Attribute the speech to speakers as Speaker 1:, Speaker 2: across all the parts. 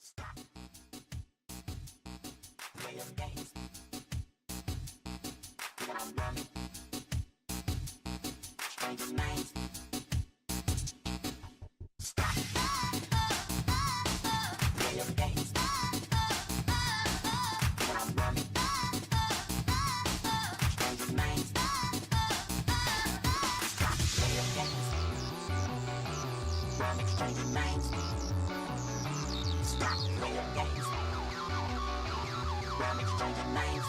Speaker 1: Stop playing games. Get on running. Stranger minds. Stop playing games. Get on running. Stranger minds. Stop playing games. Running stranger minds. Stop playing games. Running stranger minds.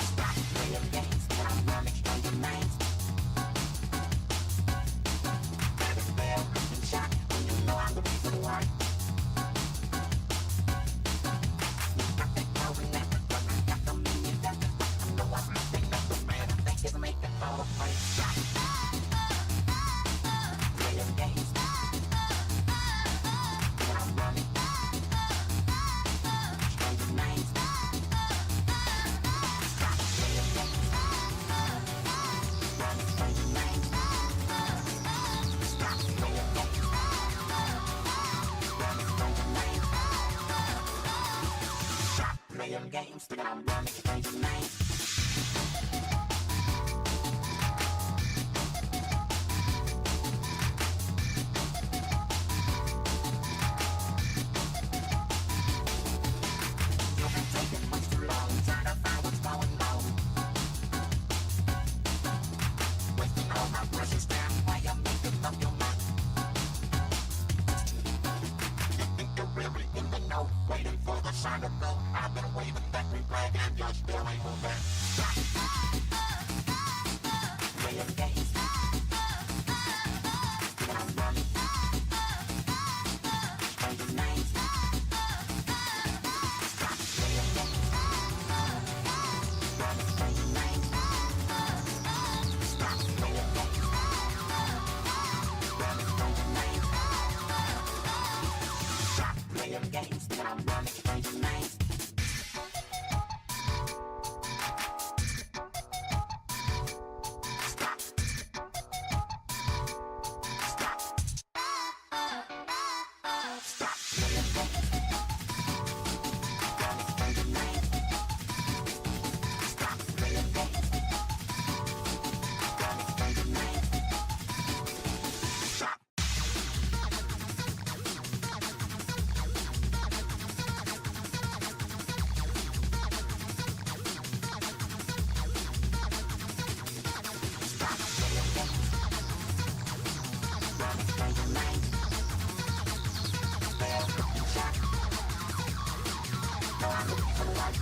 Speaker 1: Stop playing games. When I'm running stranger minds. That is fair and shot when you know I'm the reason why. Playing games till I'm running stranger minds. You've been taking much too long, trying to find what's going on. Wasting all my precious time while you're making up your mind. You think you're really in the know, waiting for the sign to go. I've been waving that green flag and you still ain't moving. Stop playing games. When I'm running stranger minds. Stop playing games. Running stranger minds. Stop playing games. Running stranger minds. Stop playing games. When I'm running stranger minds. Stop. Stop. Stop playing games. Running stranger minds. Stop playing games. Running stranger minds. Stop. Stop playing games. Running stranger minds. Fair looking shot. No, I'm looking for life.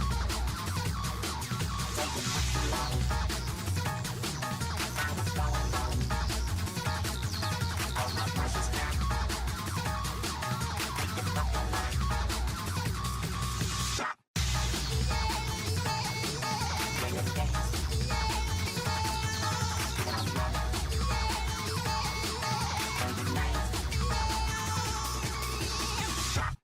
Speaker 1: Taking much too long. Find what's going on. All my precious time. Making up your mind. Stop playing games. When I'm running stranger minds. Stop.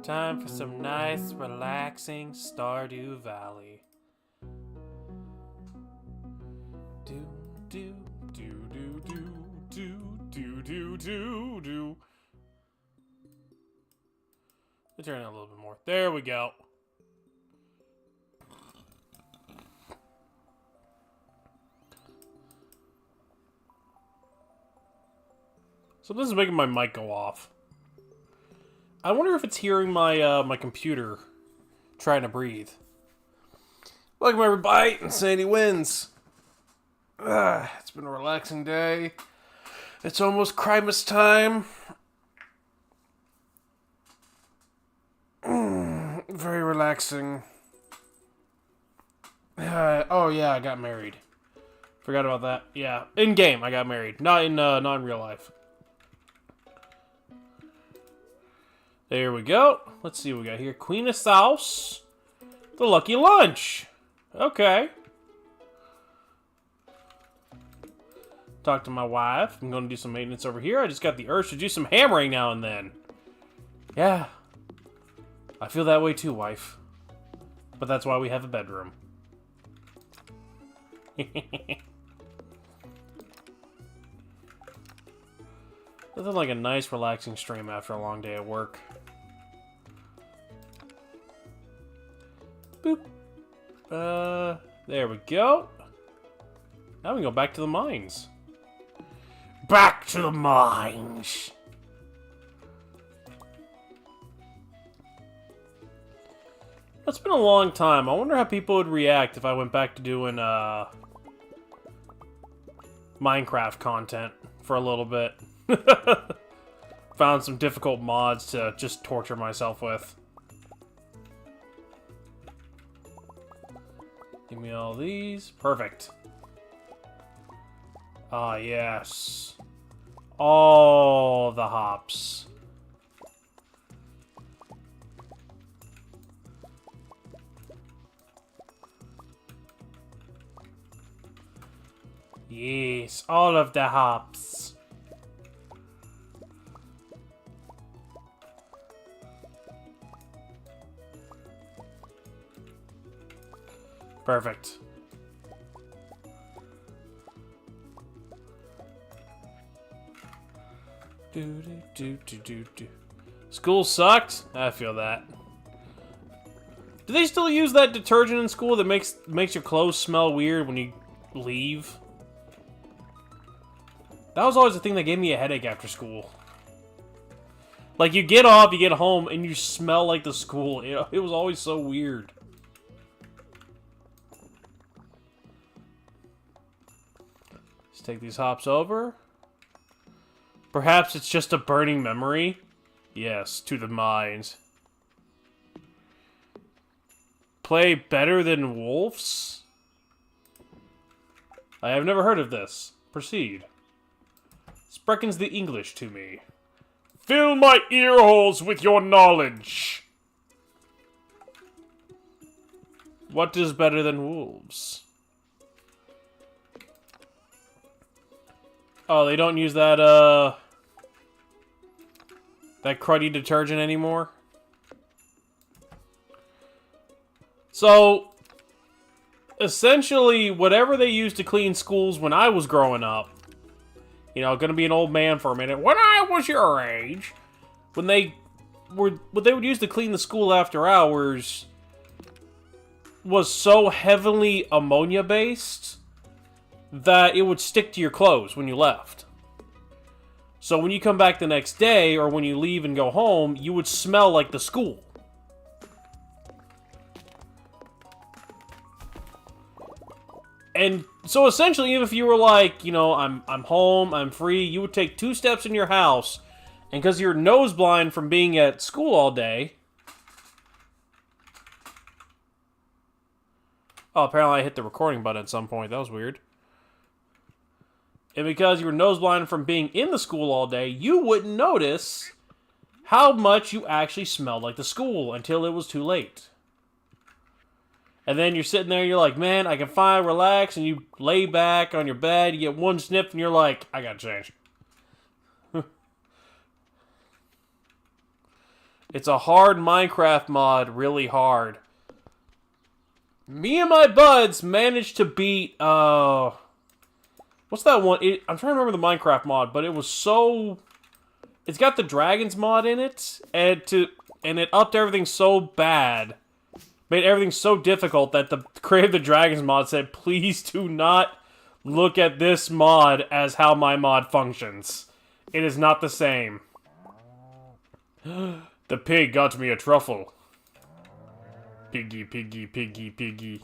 Speaker 2: Time for some nice, relaxing Stardew Valley. Do do do do do do do do do. Let's turn it a little bit more. There we go. So this is making my mic go off. I wonder if it's hearing my my computer trying to breathe. Welcome everybody, and Sandy wins. It's been a relaxing day. It's almost Christmas time. Very relaxing. Oh yeah, I got married. Forgot about that. Yeah, in game I got married, not in real life. There we go. Let's see what we got here. Queen of Sauce. The Lucky Lunch. Okay. Talk to my wife. I'm going to do some maintenance over here. I just got the urge to do some hammering now and then. Yeah. I feel that way too, wife. But that's why we have a bedroom. Nothing like a nice, relaxing stream after a long day at work. Boop. There we go. Now we can go back to the mines. Back to the mines! It's been a long time. I wonder how people would react if I went back to doing, Minecraft content for a little bit. Found some difficult mods to just torture myself with. Give me all these. Perfect. Ah, yes. All the hops. Yes, all of the hops. Perfect. School sucked? I feel that. Do they still use that detergent in school that makes your clothes smell weird when you leave? That was always the thing that gave me a headache after school. Like, you get off, you get home, and you smell like the school. It was always so weird. Let's take these hops over. Perhaps it's just a burning memory? Yes, to the mines. Play better than wolves? I have never heard of this. Proceed. Spreckens the English to me. Fill my ear holes with your knowledge! What is better than wolves? Oh, they don't use that, that cruddy detergent anymore? So, essentially, whatever they used to clean schools when I was growing up, you know, gonna be an old man for a minute, when I was your age, what they would use to clean the school after hours was so heavily ammonia-based that it would stick to your clothes when you left. So when you come back the next day, or when you leave and go home, you would smell like the school. And so essentially, even if you were like, you know, I'm home, I'm free, you would take 2 steps in your house, and because you're nose blind from being at school all day... Oh, apparently I hit the recording button at some point. That was weird. And because you were nose blind from being in the school all day, you wouldn't notice how much you actually smelled like the school until it was too late. And then you're sitting there, you're like, man, I can finally relax, and you lay back on your bed, you get one sniff, and you're like, I gotta change. It's a hard Minecraft mod, really hard. Me and my buds managed to beat, what's that one? I'm trying to remember the Minecraft mod, but it was so... It's got the dragons mod in it, and it upped everything so bad. Made everything so difficult that the creator of the dragons mod said, please do not look at this mod as how my mod functions. It is not the same. The pig got me a truffle. Piggy, piggy, piggy, piggy.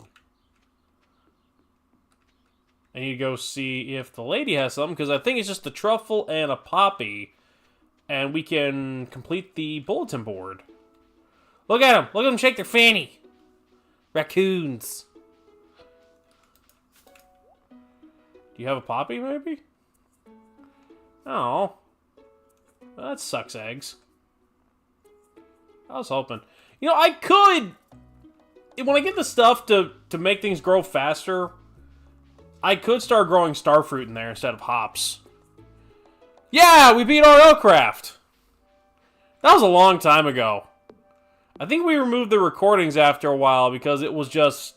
Speaker 2: I need to go see if the lady has something, because I think it's just the truffle and a poppy. And we can complete the bulletin board. Look at them! Look at them shake their fanny! Raccoons. Do you have a poppy, maybe? Oh. Well, that sucks eggs. I was hoping. You know, I could... When I get the stuff to make things grow faster, I could start growing starfruit in there instead of hops. Yeah, we beat RLCraft! That was a long time ago. I think we removed the recordings after a while because it was just...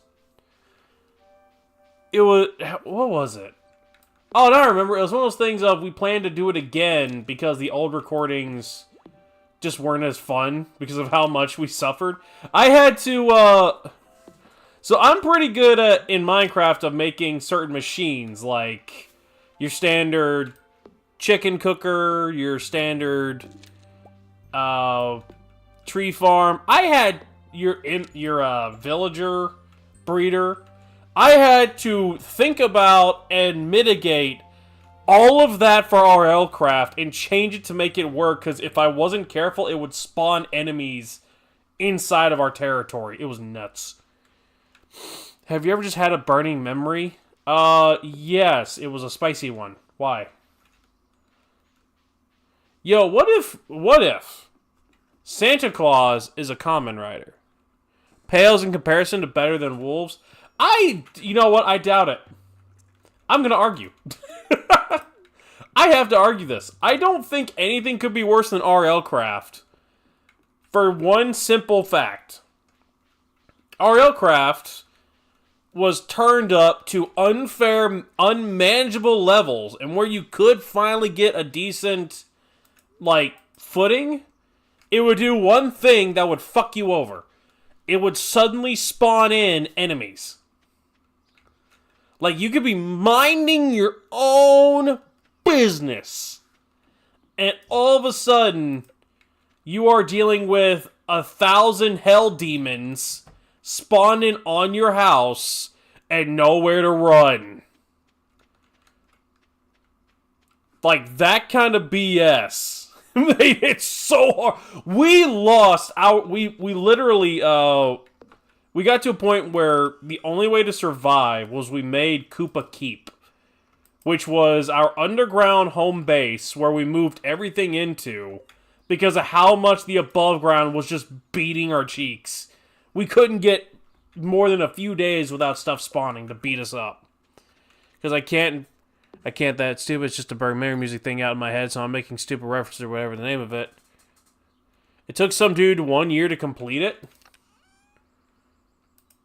Speaker 2: It was... What was it? Oh, no, I remember. It was one of those things of we planned to do it again because the old recordings just weren't as fun because of how much we suffered. I had to, So I'm pretty good at, in Minecraft, of making certain machines, like your standard chicken cooker, your standard tree farm. I had your villager breeder. I had to think about and mitigate all of that for our L-craft and change it to make it work, because if I wasn't careful, it would spawn enemies inside of our territory. It was nuts. Have you ever just had a burning memory? Yes, it was a spicy one. Why? Yo, what if Santa Claus is a common rider? Pales in comparison to better than wolves? You know what? I doubt it. I'm gonna argue. I have to argue this. I don't think anything could be worse than RL Craft. For one simple fact. RL Craft was turned up to unfair, unmanageable levels, and where you could finally get a decent, footing, it would do one thing that would fuck you over. It would suddenly spawn in enemies. Like, you could be minding your own business, and all of a sudden, you are dealing with 1,000 hell demons spawning on your house and nowhere to run. Like, that kind of BS. It's so hard. We lost our... We literally... we got to a point where the only way to survive was we made Koopa Keep, which was our underground home base where we moved everything into because of how much the above ground was just beating our cheeks. We couldn't get more than a few days without stuff spawning to beat us up. Because I can't that stupid. It's just a Bergman music thing out in my head, so I'm making stupid references or whatever the name of it. It took some dude 1 year to complete it.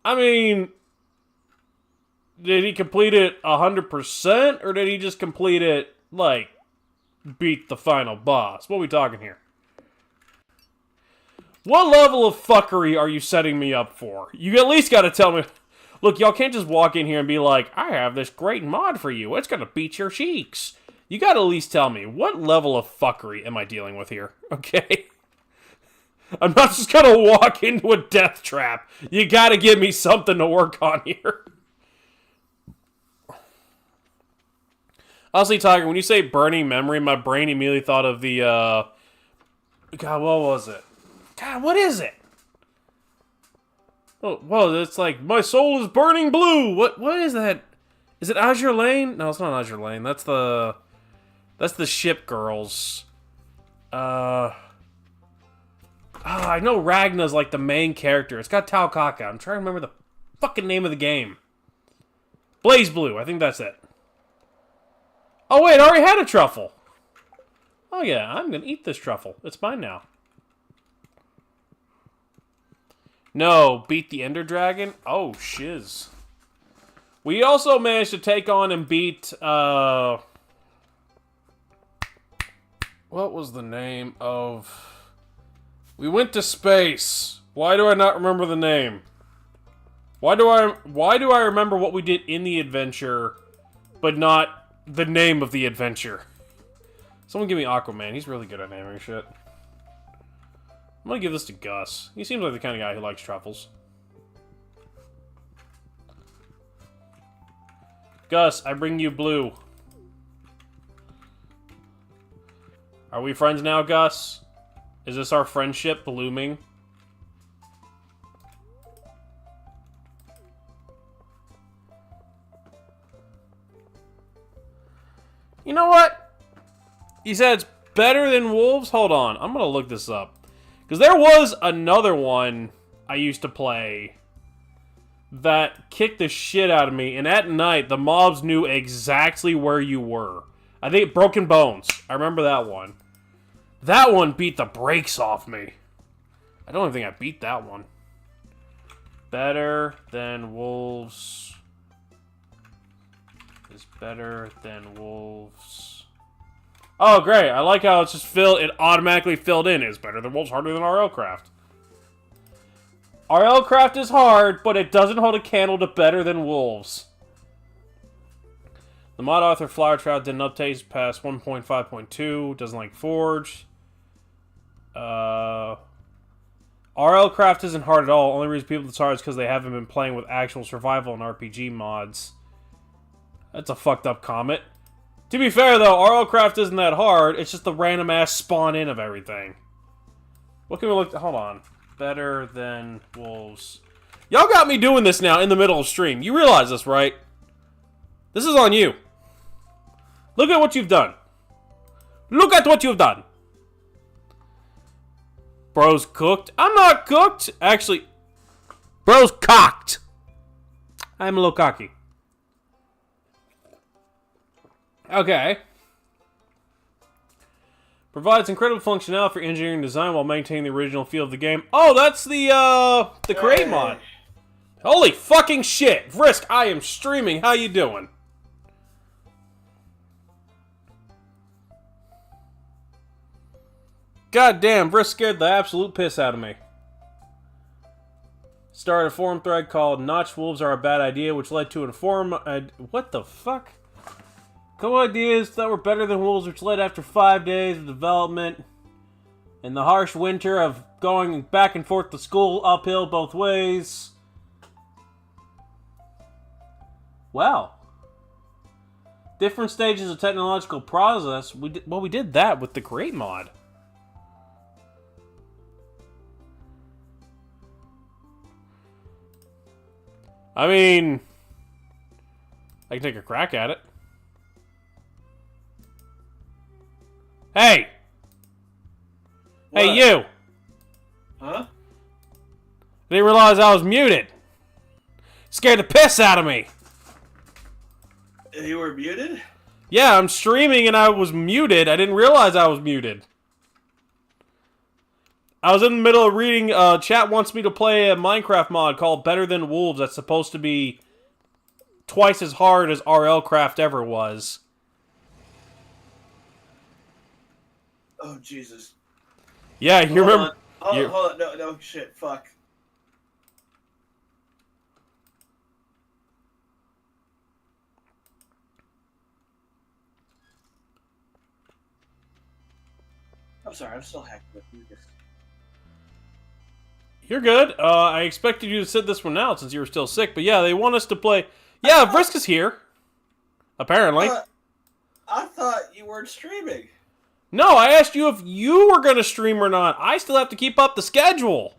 Speaker 2: I mean, did he complete it 100%, or did he just complete it, beat the final boss? What are we talking here? What level of fuckery are you setting me up for? You at least gotta tell me... Look, y'all can't just walk in here and be like, I have this great mod for you. It's gonna beat your cheeks. You gotta at least tell me, what level of fuckery am I dealing with here? Okay? I'm not just gonna walk into a death trap. You gotta give me something to work on here. Honestly, Tiger, when you say burning memory, my brain immediately thought of the, God, what was it? God, what is it? Oh, well, it's like, my soul is burning blue. What is that? Is it Azure Lane? No, it's not Azure Lane. That's the ship girls. I know Ragna's like the main character. It's got Taokaka. I'm trying to remember the fucking name of the game. Blaze Blue. I think that's it. Oh, wait. I already had a truffle. Oh, yeah. I'm going to eat this truffle. It's mine now. No. Beat the Ender Dragon? Oh, shiz. We also managed to take on and beat, what was the name of... We went to space. Why do I not remember the name? Why do I remember what we did in the adventure, but not the name of the adventure? Someone give me Aquaman. He's really good at naming shit. I'm gonna give this to Gus. He seems like the kind of guy who likes truffles. Gus, I bring you blue. Are we friends now, Gus? Is this our friendship blooming? You know what? He said it's better than wolves? Hold on. I'm going to look this up. Because there was another one I used to play that kicked the shit out of me. And at night, the mobs knew exactly where you were. I think Broken Bones. I remember that one. That one beat the brakes off me. I don't even think I beat that one. Better than wolves. is better than wolves. Oh, great. I like how it's just it automatically filled in. Is better than wolves, harder than RL Craft. RL Craft is hard, but it doesn't hold a candle to better than wolves. The mod author Flower Trout didn't update past 1.5.2. Doesn't like Forge. RL Craft isn't hard at all. Only reason people it's hard is because they haven't been playing with actual survival and RPG mods. That's a fucked up comment. To be fair though, RL Craft isn't that hard. It's just the random ass spawn in of everything. What can we look? Hold on. Better than wolves. Y'all got me doing this now in the middle of stream. You realize this, right? This is on you. Look at what you've done. Look at what you've done. Bro's cooked. I'm not cooked. Actually, bro's cocked. I'm a little cocky. Okay. Provides incredible functionality for engineering and design while maintaining the original feel of the game. Oh, that's the create mod. Holy fucking shit. Vrisk, I am streaming. How you doing? God damn, Vrisk scared the absolute piss out of me. Started a forum thread called Notch Wolves Are a Bad Idea, which led to a forum... what the fuck? Couple ideas that were better than wolves, which led after 5 days of development. In the harsh winter of going back and forth to school, uphill both ways. Wow. Different stages of technological process. We did that with the Great mod. I mean, I can take a crack at it. Hey! What? Hey, you!
Speaker 3: Huh?
Speaker 2: I didn't realize I was muted. Scared the piss out of me.
Speaker 3: You were muted?
Speaker 2: Yeah, I'm streaming and I was muted. I didn't realize I was muted. I was in the middle of reading, chat wants me to play a Minecraft mod called Better Than Wolves that's supposed to be twice as hard as RL Craft ever was.
Speaker 3: Oh, Jesus.
Speaker 2: Yeah, you remember...
Speaker 3: Hold on. No, shit, fuck. I'm sorry, I'm still hacking with you.
Speaker 2: You're good. I expected you to sit this one out since you were still sick, but yeah, they want us to play... Yeah, Vrisk is here. Apparently.
Speaker 3: I thought you weren't streaming.
Speaker 2: No, I asked you if you were going to stream or not. I still have to keep up the schedule.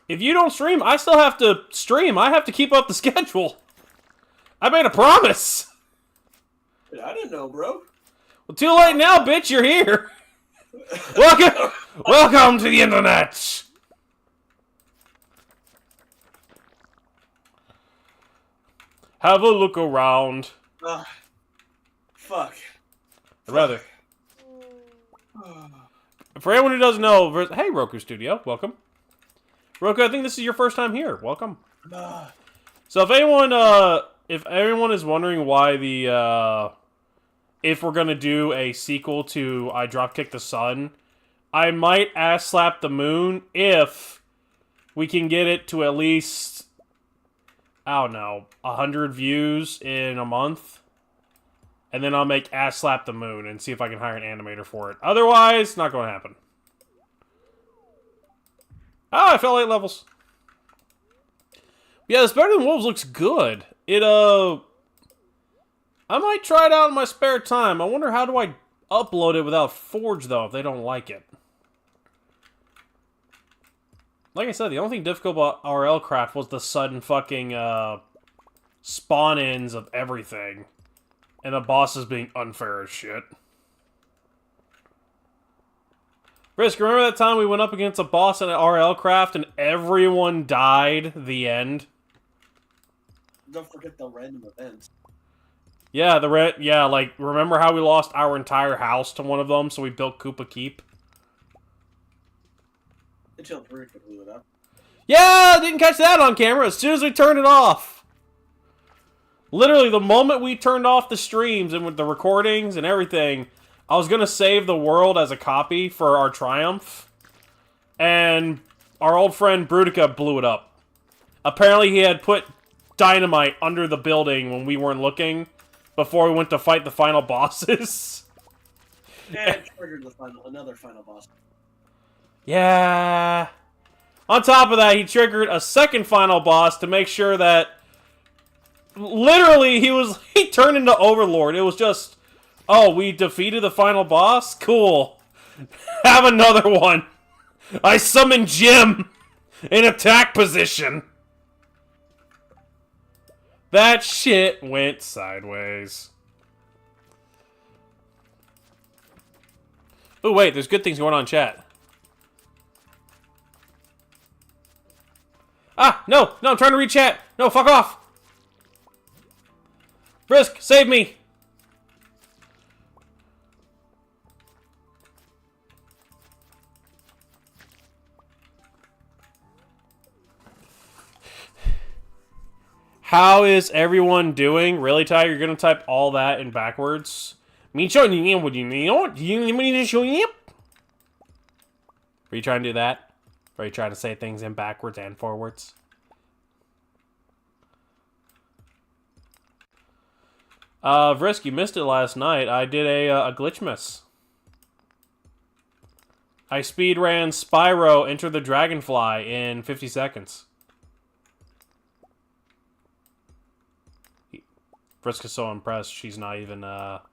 Speaker 2: If you don't stream, I still have to stream. I have to keep up the schedule. I made a promise.
Speaker 3: I didn't know, bro.
Speaker 2: Well, too late now, bitch. You're here. Welcome to the internet. Have a look around.
Speaker 3: Fuck.
Speaker 2: Rather. For anyone who doesn't know, hey Roku Studio, welcome. Roku, I think this is your first time here. Welcome. So if anyone is wondering why if we're gonna do a sequel to I Dropkick the Sun, I might ass slap the moon if we can get it to at least, I don't know, 100 views in a month. And then I'll make ass slap the moon and see if I can hire an animator for it. Otherwise, not going to happen. Ah, I fell 8 levels. Yeah, this Better Than Wolves looks good. I might try it out in my spare time. I wonder how do I upload it without Forge, though, if they don't like it. Like I said, the only thing difficult about RL Craft was the sudden fucking spawn-ins of everything. And the bosses being unfair as shit. Risk, remember that time we went up against a boss in RL Craft and everyone died the end?
Speaker 3: Don't forget the random events.
Speaker 2: Yeah, like, remember how we lost our entire house to one of them, so we built Koopa Keep?
Speaker 3: Until Rick blew it up.
Speaker 2: Yeah, didn't catch that on camera as soon as we turned it off. Literally, the moment we turned off the streams and with the recordings and everything, I was gonna save the world as a copy for our Triumph. And our old friend Brutica blew it up. Apparently he had put dynamite under the building when we weren't looking before we went to fight the final bosses.
Speaker 3: And triggered another final boss.
Speaker 2: Yeah. On top of that, he triggered a second final boss to make sure that literally he turned into Overlord. It was just, oh, we defeated the final boss? Cool. Have another one. I summoned Jim in attack position. That shit went sideways. Oh, wait, there's good things going on in chat. Ah, no, I'm trying to read chat. No, fuck off. Brisk, save me. How is everyone doing? Really, Ty? You're gonna type all that in backwards? Are you trying to do that? Or are you trying to say things in backwards and forwards? Vrisk, you missed it last night. I did a glitchmas. I speedran Spyro Enter the Dragonfly in 50 seconds. Vrisk is so impressed, she's not even talking.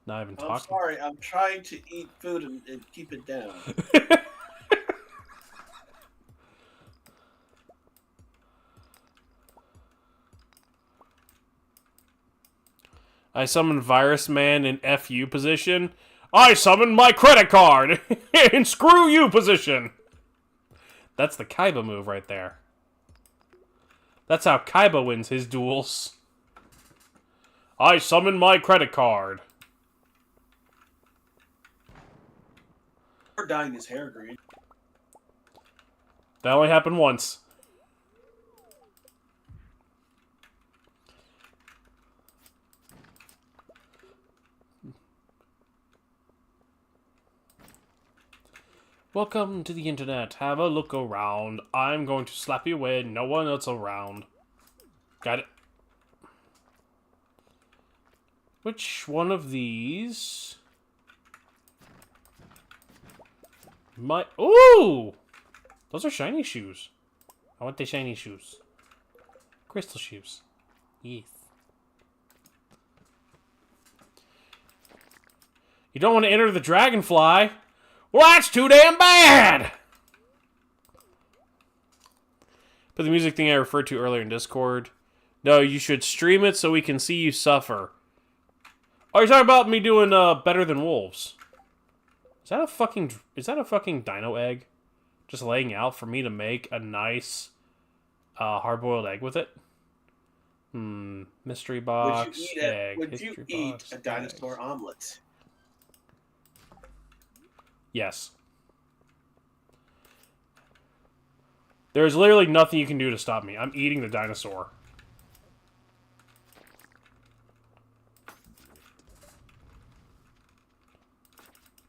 Speaker 3: I'm sorry, I'm trying to eat food and keep it down.
Speaker 2: I summon Virus Man in FU position. I summon my credit card in screw you position. That's the Kaiba move right there. That's how Kaiba wins his duels. I summon my credit card.
Speaker 3: Or dyeing his hair green.
Speaker 2: That only happened once. Welcome to the internet. Have a look around. I'm going to slap you away. No one else around. Got it. Which one of these? Ooh! Those are shiny shoes. I want the shiny shoes. Crystal shoes. Yes. You don't want to enter the Dragonfly? Well, that's too damn bad! But the music thing I referred to earlier in Discord. No, you should stream it so we can see you suffer. Oh, you're talking about me doing Better Than Wolves. Is that a fucking dino egg? Just laying out for me to make a nice hard-boiled egg with it? Mystery box, egg.
Speaker 3: Would you eat a dinosaur omelet?
Speaker 2: Yes. There's literally nothing you can do to stop me. I'm eating the dinosaur.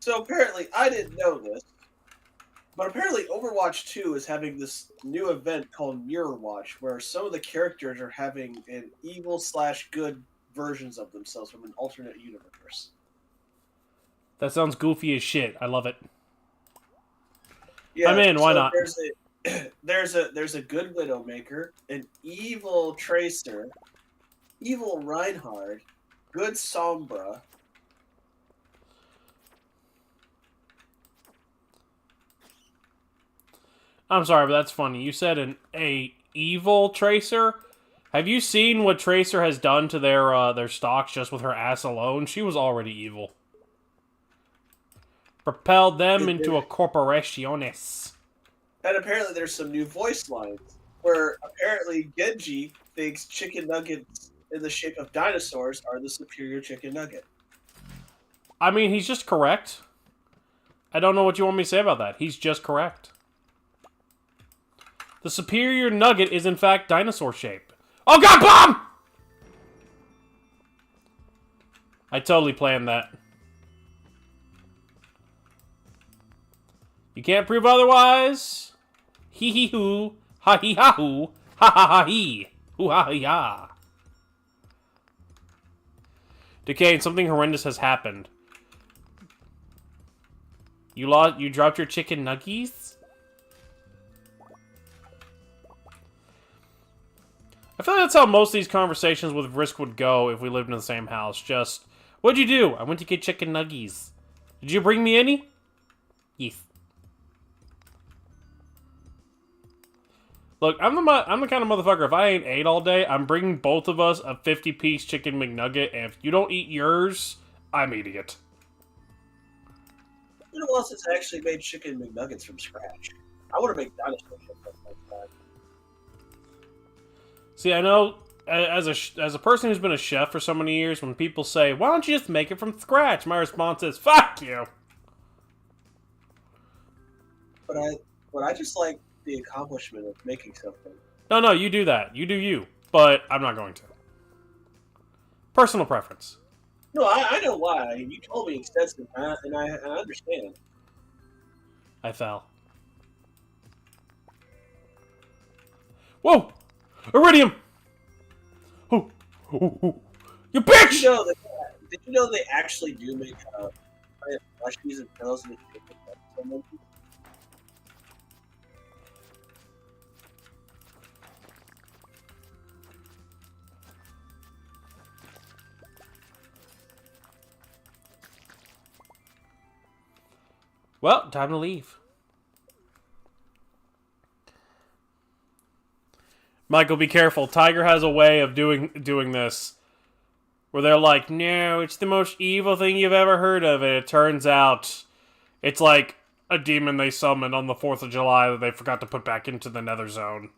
Speaker 3: So apparently, I didn't know this, but apparently Overwatch 2 is having this new event called Mirror Watch, where some of the characters are having an evil/good versions of themselves from an alternate universe.
Speaker 2: That sounds goofy as shit. I love it.
Speaker 3: Yeah,
Speaker 2: I'm in. Why not?
Speaker 3: There's a good Widowmaker, an evil Tracer, evil Reinhardt, good Sombra.
Speaker 2: I'm sorry, but that's funny. You said an evil Tracer. Have you seen what Tracer has done to their stocks just with her ass alone? She was already evil. Propelled them into a corporationes.
Speaker 3: And apparently there's some new voice lines where apparently Genji thinks chicken nuggets in the shape of dinosaurs are the superior chicken nugget.
Speaker 2: I mean, he's just correct. I don't know what you want me to say about that. He's just correct. The superior nugget is in fact dinosaur shape. Oh god, bomb! I totally planned that. You can't prove otherwise. Hee hee hoo. Ha hee ha hoo. Ha ha ha hee. Hoo ha hee ha. Decay, something horrendous has happened. You dropped your chicken nuggies? I feel like that's how most of these conversations with Risk would go if we lived in the same house. Just, what'd you do? I went to get chicken nuggies. Did you bring me any? Yes. Look, I'm the kind of motherfucker, if I ain't ate all day, I'm bringing both of us a 50-piece chicken McNugget, and if you don't eat yours, I'm eating it.
Speaker 3: Who else has actually made chicken McNuggets from scratch? I want to make dinosaur chicken like that.
Speaker 2: See, I know, as a person who's been a chef for so many years, when people say, why don't you just make it from scratch? My response is, fuck you!
Speaker 3: But I just like the accomplishment of making something.
Speaker 2: No, you do that. You do you. But I'm not going to. Personal preference.
Speaker 3: No, I know why. You told me extensively, and I understand.
Speaker 2: I fell. Whoa! Iridium! Oh, you bitch!
Speaker 3: Did you know they actually do make plushies and pillows in the shape of someone?
Speaker 2: Well, time to leave. Michael, be careful. Tiger has a way of doing this. Where they're like, no, it's the most evil thing you've ever heard of. And it turns out it's like a demon they summoned on the 4th of July that they forgot to put back into the Nether Zone.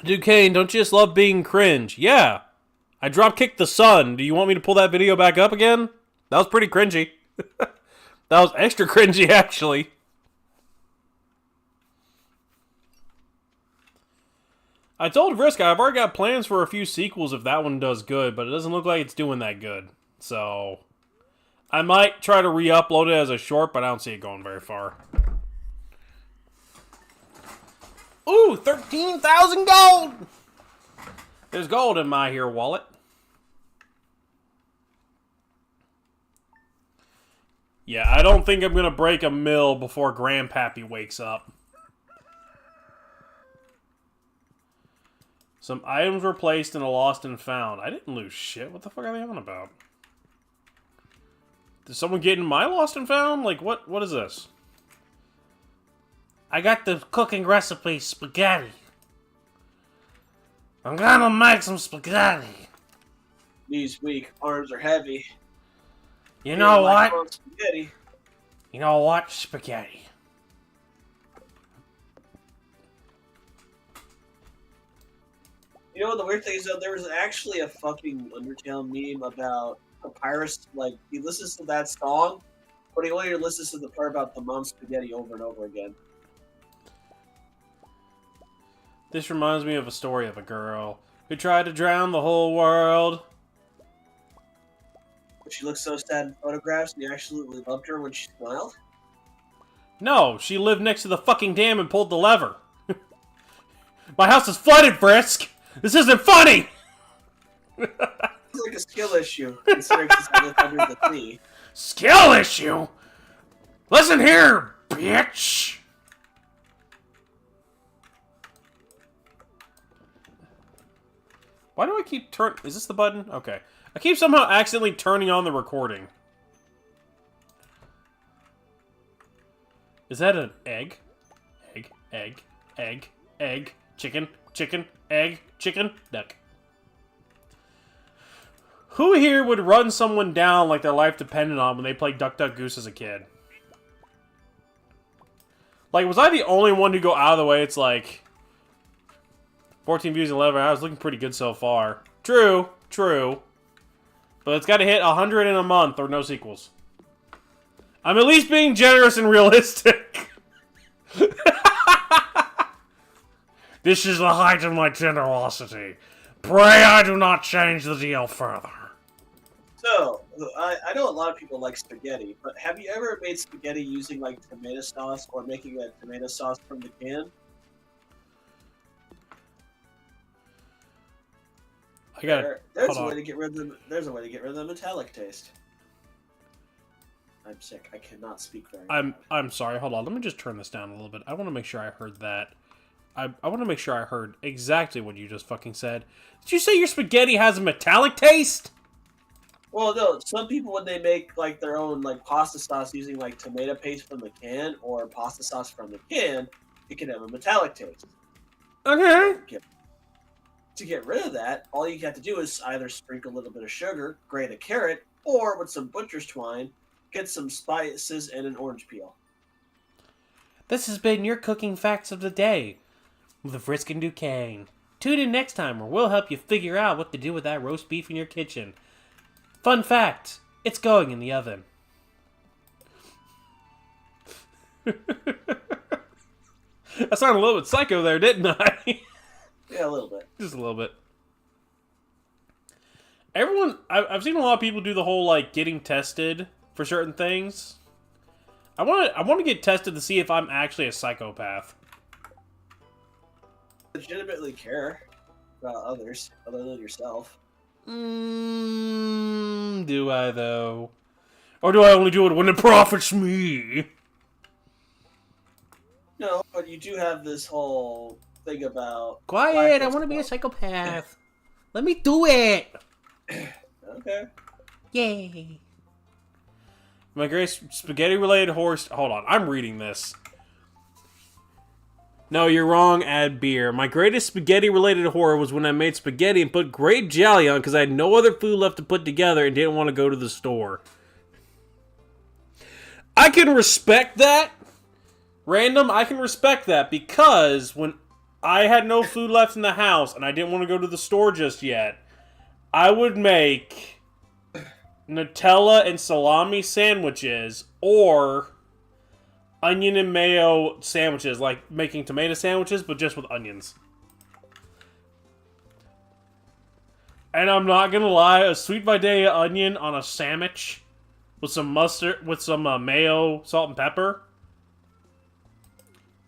Speaker 2: Duquesne, don't you just love being cringe? Yeah. I drop-kicked the sun. Do you want me to pull that video back up again? That was pretty cringy. That was extra cringy, actually. I told Risk I've already got plans for a few sequels if that one does good, but it doesn't look like it's doing that good. So, I might try to re-upload it as a short, but I don't see it going very far. Ooh, 13,000 gold! There's gold in my here wallet. Yeah, I don't think I'm going to break a mill before Grandpappy wakes up. Some items were placed in a lost and found. I didn't lose shit. What the fuck are they on about? Did someone get in my lost and found? Like, what is this? I got the cooking recipe, spaghetti. I'm gonna make some spaghetti.
Speaker 3: Knees weak, arms are heavy.
Speaker 2: You know what?
Speaker 3: Spaghetti.
Speaker 2: You know what? Spaghetti.
Speaker 3: You know what the weird thing is though? There was actually a fucking Undertale meme about Papyrus. Like, he listens to that song, but he only listens to the part about the mom spaghetti over and over again.
Speaker 2: This reminds me of a story of a girl who tried to drown the whole world.
Speaker 3: But she looked so sad in photographs, and you absolutely loved her when she smiled.
Speaker 2: No, she lived next to the fucking dam and pulled the lever. My house is flooded, Frisk! This isn't funny!
Speaker 3: It's like a skill issue, considering she's lived under the sea.
Speaker 2: Skill issue? Listen here, bitch! Why do I keep Is this the button? Okay. I keep somehow accidentally turning on the recording. Is that an egg? Egg, egg, egg, egg, chicken, chicken, egg, chicken, duck. Who here would run someone down like their life depended on when they played Duck Duck Goose as a kid? Like, was I the only one who go out of the way? It's like 14 views in 11 hours, looking pretty good so far. True, true. But it's got to hit 100 in a month or no sequels. I'm at least being generous and realistic. This is the height of my generosity. Pray I do not change the deal further.
Speaker 3: So, I know a lot of people like spaghetti, but have you ever made spaghetti using like tomato sauce or making a tomato sauce from the can?
Speaker 2: I got
Speaker 3: There's a way to get rid of the metallic taste. I'm sick. I cannot speak very well.
Speaker 2: I'm sorry. Hold on. Let me just turn this down a little bit. I want to make sure I heard that. I want to make sure I heard exactly what you just fucking said. Did you say your spaghetti has a metallic taste?
Speaker 3: Well, no. Some people, when they make like their own like pasta sauce using like tomato paste from the can or pasta sauce from the can, it can have a metallic taste.
Speaker 2: Okay.
Speaker 3: To get rid of that, all you have to do is either sprinkle a little bit of sugar, grate a carrot, or with some butcher's twine, get some spices and an orange peel.
Speaker 2: This has been your cooking facts of the day with Frisk and Duquesne. Tune in next time where we'll help you figure out what to do with that roast beef in your kitchen. Fun fact, it's going in the oven. I sounded a little bit psycho there, didn't I?
Speaker 3: Yeah, a little bit.
Speaker 2: Just a little bit. I've seen a lot of people do the whole, like, getting tested for certain things. I want to get tested to see if I'm actually a psychopath.
Speaker 3: Legitimately care about others other than yourself.
Speaker 2: Do I, though? Or do I only do it when it profits me?
Speaker 3: No, but you do have this whole thing about...
Speaker 2: Quiet, I want to be a psychopath. Let me do it!
Speaker 3: Okay.
Speaker 2: Yay. My great spaghetti-related horse... Hold on, I'm reading this. No, you're wrong, add beer. My greatest spaghetti-related horror was when I made spaghetti and put grape jelly on because I had no other food left to put together and didn't want to go to the store. I can respect that. Random, I can respect that because when I had no food left in the house and I didn't want to go to the store just yet, I would make Nutella and salami sandwiches or onion and mayo sandwiches, like making tomato sandwiches, but just with onions. And I'm not gonna lie, a sweet Vidalia onion on a sandwich with some mustard, with some mayo, salt, and pepper.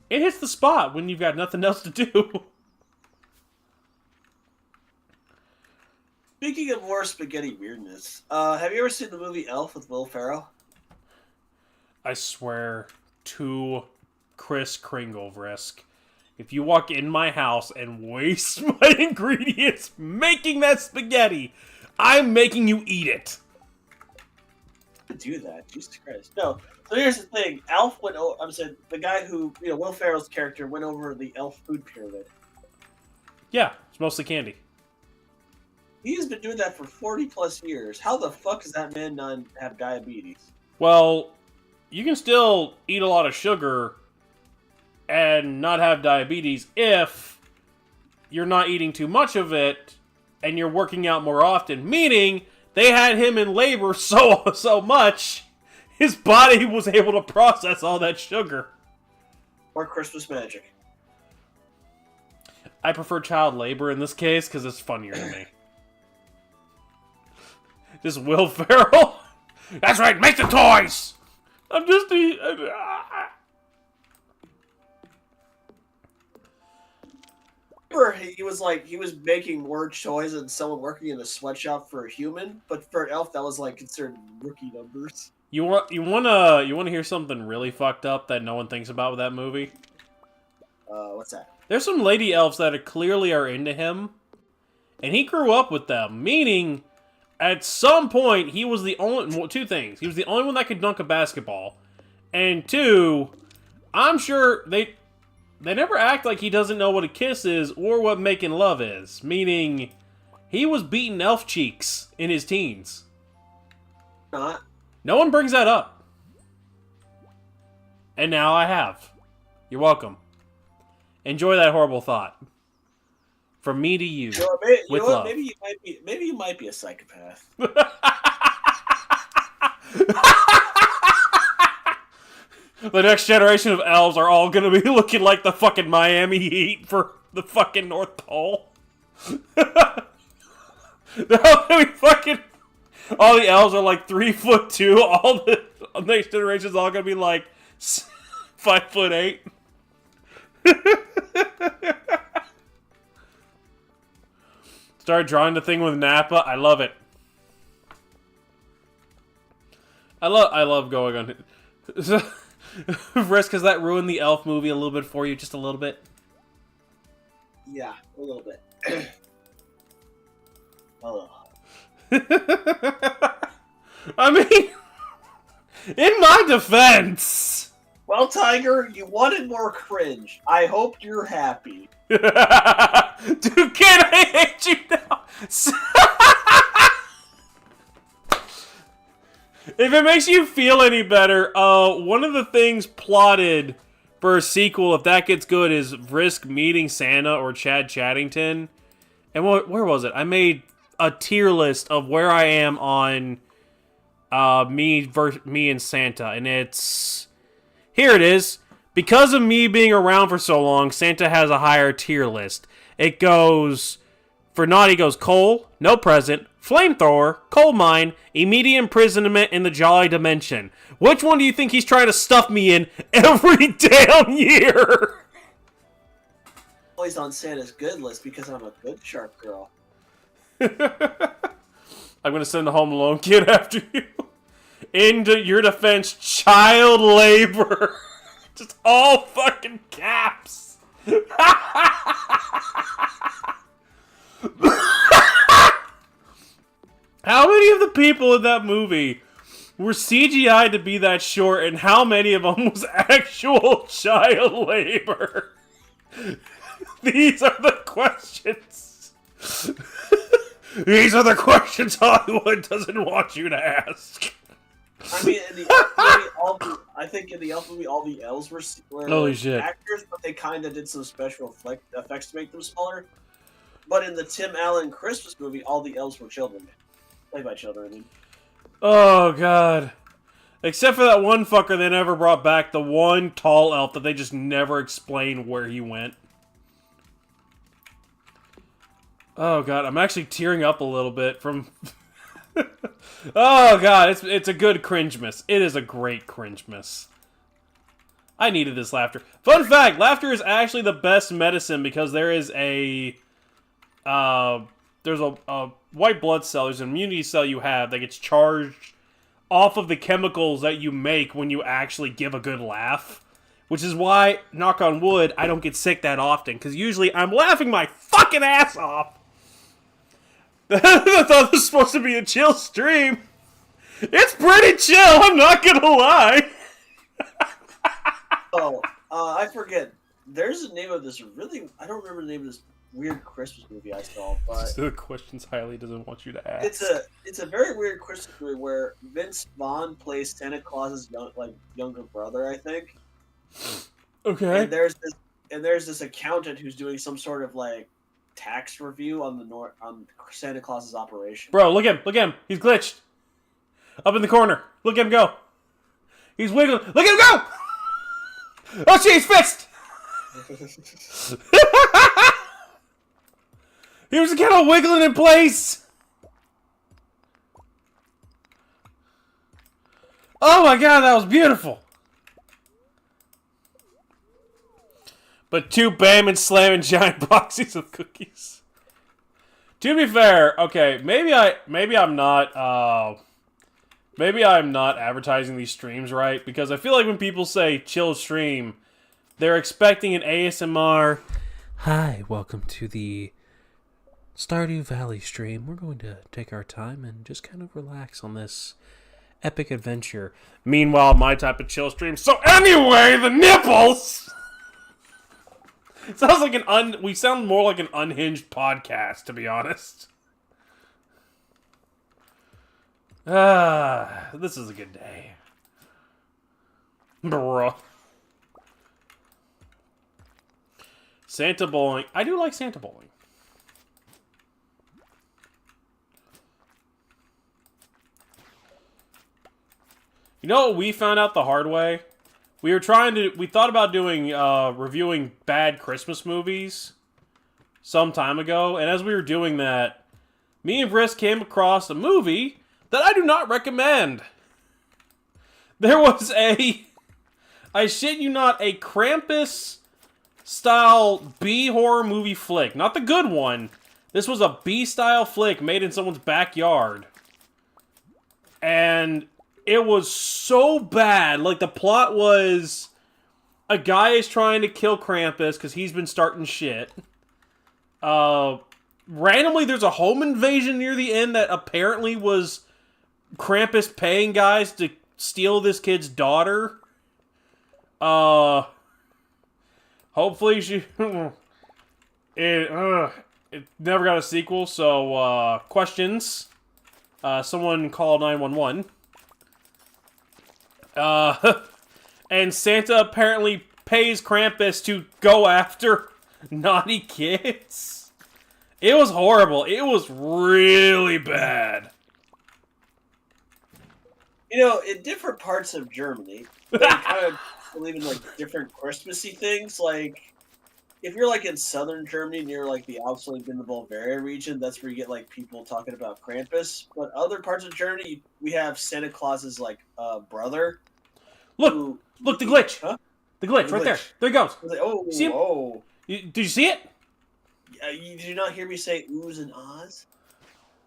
Speaker 2: It hits the spot when you've got nothing else to do.
Speaker 3: Speaking of more spaghetti weirdness, have you ever seen the movie Elf with Will Ferrell?
Speaker 2: I swear to Chris Kringle, Risk, if you walk in my house and waste my ingredients making that spaghetti, I'm making you eat it.
Speaker 3: Do that, Jesus Christ. No. So here's the thing. Elf went over... I'm saying, the guy who... Will Ferrell's character went over the Elf food pyramid.
Speaker 2: Yeah, it's mostly candy.
Speaker 3: He's been doing that for 40 plus years. How the fuck does that man not have diabetes?
Speaker 2: Well, you can still eat a lot of sugar and not have diabetes if you're not eating too much of it and you're working out more often. Meaning, they had him in labor so much, his body was able to process all that sugar.
Speaker 3: Or Christmas magic.
Speaker 2: I prefer child labor in this case because it's funnier to me. Just Will Ferrell. That's right, make the toys! I'm just...
Speaker 3: He was making more toys than someone working in a sweatshop for a human, but for an elf that was like considered rookie numbers.
Speaker 2: You wanna hear something really fucked up that no one thinks about with that movie?
Speaker 3: What's that?
Speaker 2: There's some lady elves that clearly are into him, and he grew up with them, meaning at some point he was the only... Well, two things. He was the only one that could dunk a basketball, and two, I'm sure they never act like he doesn't know what a kiss is or what making love is, meaning he was beating elf cheeks in his teens.
Speaker 3: Not.
Speaker 2: No one brings that up. And now I have. You're welcome. Enjoy that horrible thought. From me to you. With love.
Speaker 3: Maybe you might be a psychopath.
Speaker 2: The next generation of elves are all gonna be looking like the fucking Miami Heat for the fucking North Pole. They're all gonna be fucking... All the elves are like 3'2". All the next generation's all gonna be like 5'8". Start drawing the thing with Nappa. I love it. I love going on. Risk, has that ruined the elf movie a little bit for you? Just a little bit?
Speaker 3: Yeah, a little bit. Oh.
Speaker 2: I mean, in my defense...
Speaker 3: Well, Tiger, you wanted more cringe. I hope you're happy.
Speaker 2: Dude, can I hate you now? If it makes you feel any better, one of the things plotted for a sequel, if that gets good, is Risk meeting Santa or Chad Chaddington. And where was it? I made a tier list of where I am on me and Santa, and it's... Here it is. Because of me being around for so long, Santa has a higher tier list. It goes... For naughty goes coal, no present, flamethrower, coal mine, immediate imprisonment in the Jolly Dimension. Which one do you think he's trying to stuff me in every damn year?
Speaker 3: Always on Santa's good list because I'm a good sharp girl.
Speaker 2: I'm gonna send the Home Alone kid after you. Into your defense, child labor. Just all fucking caps. How many of the people in that movie were CGI to be that short, and how many of them was actual child labor? These are the questions. These are the questions Hollywood doesn't want you to ask.
Speaker 3: I mean, in the elf movie, I think in the elf movie, all the elves were
Speaker 2: Holy shit.
Speaker 3: actors, but they kind of did some special effects to make them smaller. But in the Tim Allen Christmas movie, all the elves were children. Played by children, I mean.
Speaker 2: Oh, God. Except for that one fucker they never brought back, the one tall elf that they just never explained where he went. Oh, God, I'm actually tearing up a little bit from... Oh, God, it's a good cringe-miss. It is a great cringe-miss. I needed this laughter. Fun fact, laughter is actually the best medicine because there is a... there's a white blood cell, there's an immunity cell you have that gets charged off of the chemicals that you make when you actually give a good laugh. Which is why, knock on wood, I don't get sick that often. Because usually I'm laughing my fucking ass off. I thought this was supposed to be a chill stream. It's pretty chill, I'm not gonna lie.
Speaker 3: I forget. There's a name of this really... I don't remember the name of this weird Christmas movie I saw, but...
Speaker 2: The questions Hiley doesn't want you to ask.
Speaker 3: It's a very weird Christmas movie where Vince Vaughn plays Santa Claus's younger brother, I think.
Speaker 2: Okay.
Speaker 3: And there's this accountant who's doing some sort of like tax review on on Santa Claus's operation.
Speaker 2: Bro, look at him. He's glitched. Up in the corner. Look at him go. He's wiggling. Look at him go! Oh, shit, he's fixed! He was kind of wiggling in place. Oh my god, that was beautiful. But two bam and slamming giant boxes of cookies. To be fair, okay, maybe I'm not advertising these streams right, because I feel like when people say chill stream, they're expecting an ASMR. Hi, welcome to the Stardew Valley stream. We're going to take our time and just kind of relax on this epic adventure. Meanwhile, my type of chill stream. So anyway, the nipples! It sounds like we sound more like an unhinged podcast, to be honest. This is a good day. Bruh. Santa bowling. I do like Santa bowling. You know what we found out the hard way? We thought about doing, reviewing bad Christmas movies some time ago, and as we were doing that, me and Brisk came across a movie that I do not recommend. There was I shit you not, a Krampus-style B-horror movie flick. Not the good one. This was a B-style flick made in someone's backyard. And it was so bad. Like, the plot was a guy is trying to kill Krampus because he's been starting shit. Randomly, there's a home invasion near the end that apparently was Krampus paying guys to steal this kid's daughter. Hopefully she... It never got a sequel, so, questions. Someone call 911. And Santa apparently pays Krampus to go after naughty kids. It was horrible. It was really bad.
Speaker 3: You know, in different parts of Germany, they kind of believe in, like, different Christmassy things. Like, if you're, like, in southern Germany, near, like, the Alps, like, in the Bavaria region, that's where you get, like, people talking about Krampus. But other parts of Germany, we have Santa Claus's, like, brother.
Speaker 2: Look, the glitch.
Speaker 3: Huh?
Speaker 2: The glitch, right there. There he goes.
Speaker 3: Like, oh,
Speaker 2: See him?
Speaker 3: oh.
Speaker 2: Did you see it?
Speaker 3: Did you not hear me say oohs and ahs?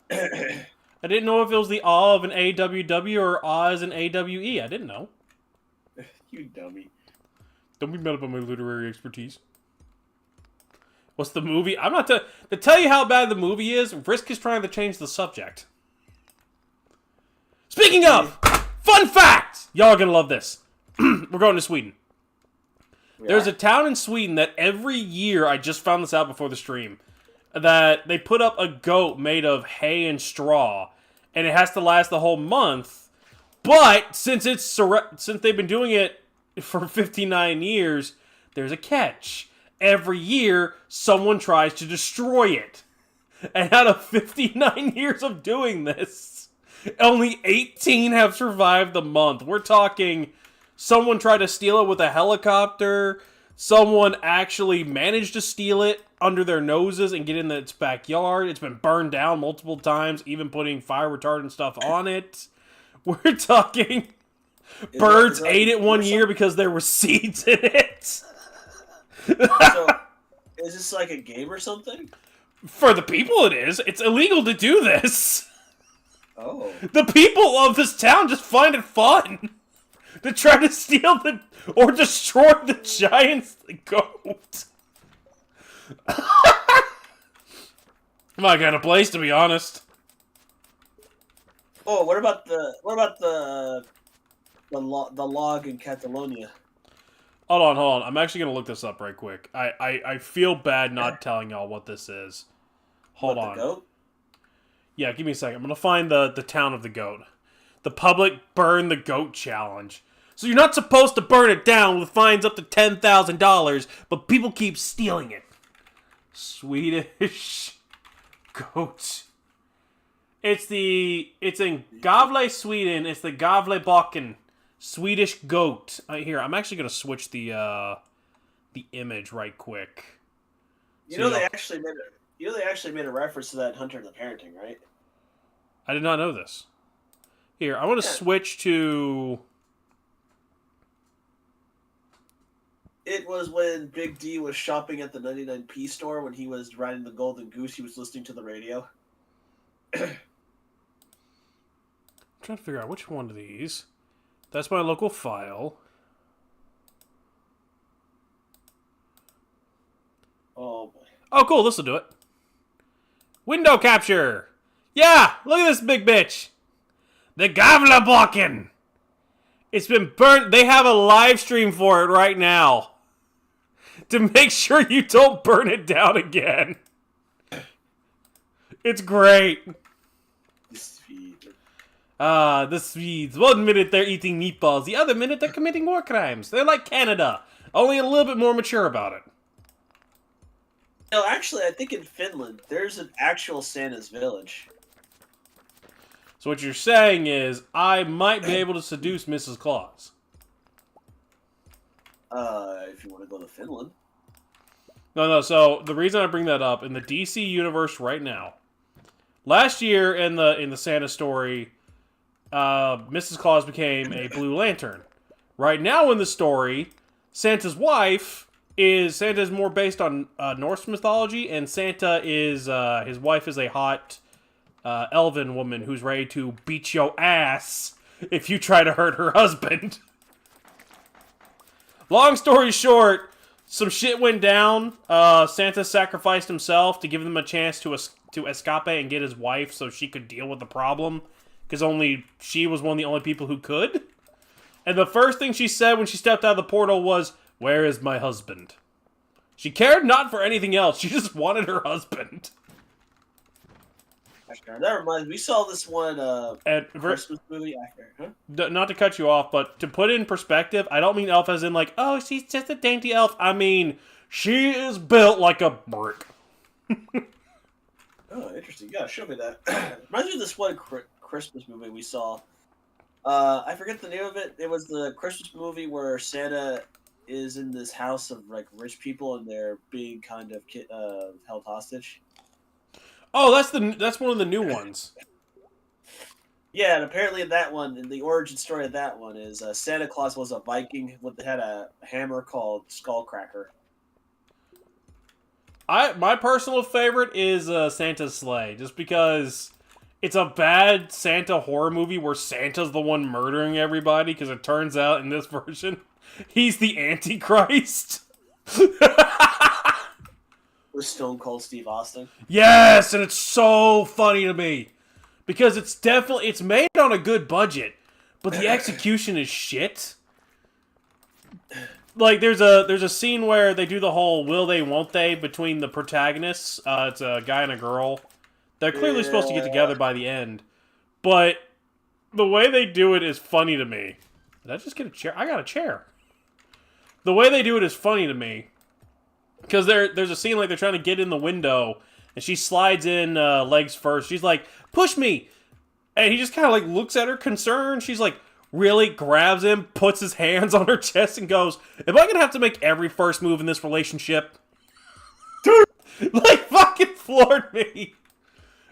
Speaker 2: I didn't know if it was the awe of an AWW or Oz and AWE. I didn't know.
Speaker 3: You dummy.
Speaker 2: Don't be mad about my literary expertise. What's the movie? I'm not to tell you how bad the movie is. Risk is trying to change the subject. Speaking of, fun fact! Y'all are gonna love this. We're going to Sweden. There's a town in Sweden that every year, I just found this out before the stream, that they put up a goat made of hay and straw, and it has to last the whole month. But since they've been doing it for 59 years, there's a catch. Every year, someone tries to destroy it. And out of 59 years of doing this, only 18 have survived the month. We're talking someone tried to steal it with a helicopter. Someone actually managed to steal it under their noses and get in its backyard. It's been burned down multiple times, even putting fire retardant stuff on it. We're talking birds ate it one year because there were seeds in it.
Speaker 3: So, is this like a game or something?
Speaker 2: For the people it is. It's illegal to do this.
Speaker 3: Oh.
Speaker 2: The people of this town just find it fun to try to steal or destroy the giant goat. My kind of place, to be honest.
Speaker 3: Oh, what about the log in Catalonia?
Speaker 2: Hold on. I'm actually gonna look this up right quick. I feel bad not telling y'all what this is. Hold on.
Speaker 3: The goat?
Speaker 2: Yeah, give me a second. I'm gonna find the town of the goat. The public burn the goat challenge. So you're not supposed to burn it down with fines up to $10,000, but people keep stealing it. Swedish goat. It's in Gavle, Sweden. It's the Gavlebacken Swedish goat. Here, I'm actually gonna switch the image right quick.
Speaker 3: They actually made a reference to that in Hunter the Parenting, right?
Speaker 2: I did not know this. Here, I want to switch to.
Speaker 3: It was when Big D was shopping at the 99p store when he was riding the Golden Goose. He was listening to the radio.
Speaker 2: I'm trying to figure out which one of these. That's my local file.
Speaker 3: Oh boy.
Speaker 2: Oh, cool. This will do it. Window capture. Yeah, look at this big bitch. The Gavlebacken. It's been burnt. They have a live stream for it right now. To make sure you don't burn it down again. It's great. The Swedes. 1 minute they're eating meatballs. The other minute they're committing war crimes. They're like Canada. Only a little bit more mature about it.
Speaker 3: No, actually, I think in Finland, there's an actual Santa's village.
Speaker 2: So what you're saying is, I might be able to seduce Mrs. Claus.
Speaker 3: If you want to go to Finland.
Speaker 2: No. So the reason I bring that up in the DC universe right now, last year in the Santa story, Mrs. Claus became a Blue Lantern. Right now in the story, Santa's Santa is more based on Norse mythology, and Santa is his wife is a hot elven woman who's ready to beat your ass if you try to hurt her husband. Long story short, some shit went down. Santa sacrificed himself to give them a chance to escape and get his wife so she could deal with the problem, because only she was one of the only people who could. And the first thing she said when she stepped out of the portal was, "Where is my husband?" She cared not for anything else. She just wanted her husband.
Speaker 3: That reminds me, we saw this one Christmas movie. Huh?
Speaker 2: Not to cut you off, but to put in perspective, I don't mean elf as in like, oh, she's just a dainty elf. I mean, she is built like a brick.
Speaker 3: Oh, interesting. Yeah, show me that. Reminds me of this one Christmas movie we saw. I forget the name of it. It was the Christmas movie where Santa is in this house of like rich people and they're being kind of held hostage.
Speaker 2: Oh, that's one of the new ones.
Speaker 3: Yeah, and apparently in that one, in the origin story of that one is Santa Claus was a Viking that had a hammer called Skullcracker.
Speaker 2: My personal favorite is Santa's Sleigh, just because it's a bad Santa horror movie where Santa's the one murdering everybody, because it turns out in this version, he's the Antichrist.
Speaker 3: With Stone Cold Steve Austin.
Speaker 2: Yes, and it's so funny to me. Because it's made on a good budget, but the execution is shit. Like there's a scene where they do the whole will they won't they between the protagonists. It's a guy and a girl. They're clearly supposed to get together by the end, but the way they do it is funny to me. Did I just get a chair? I got a chair. The way they do it is funny to me. Because there's a scene like they're trying to get in the window, and she slides in legs first. She's like, push me! And he just kind of like looks at her concerned. She's like, really? Grabs him, puts his hands on her chest, and goes, am I going to have to make every first move in this relationship? Like, fucking floored me.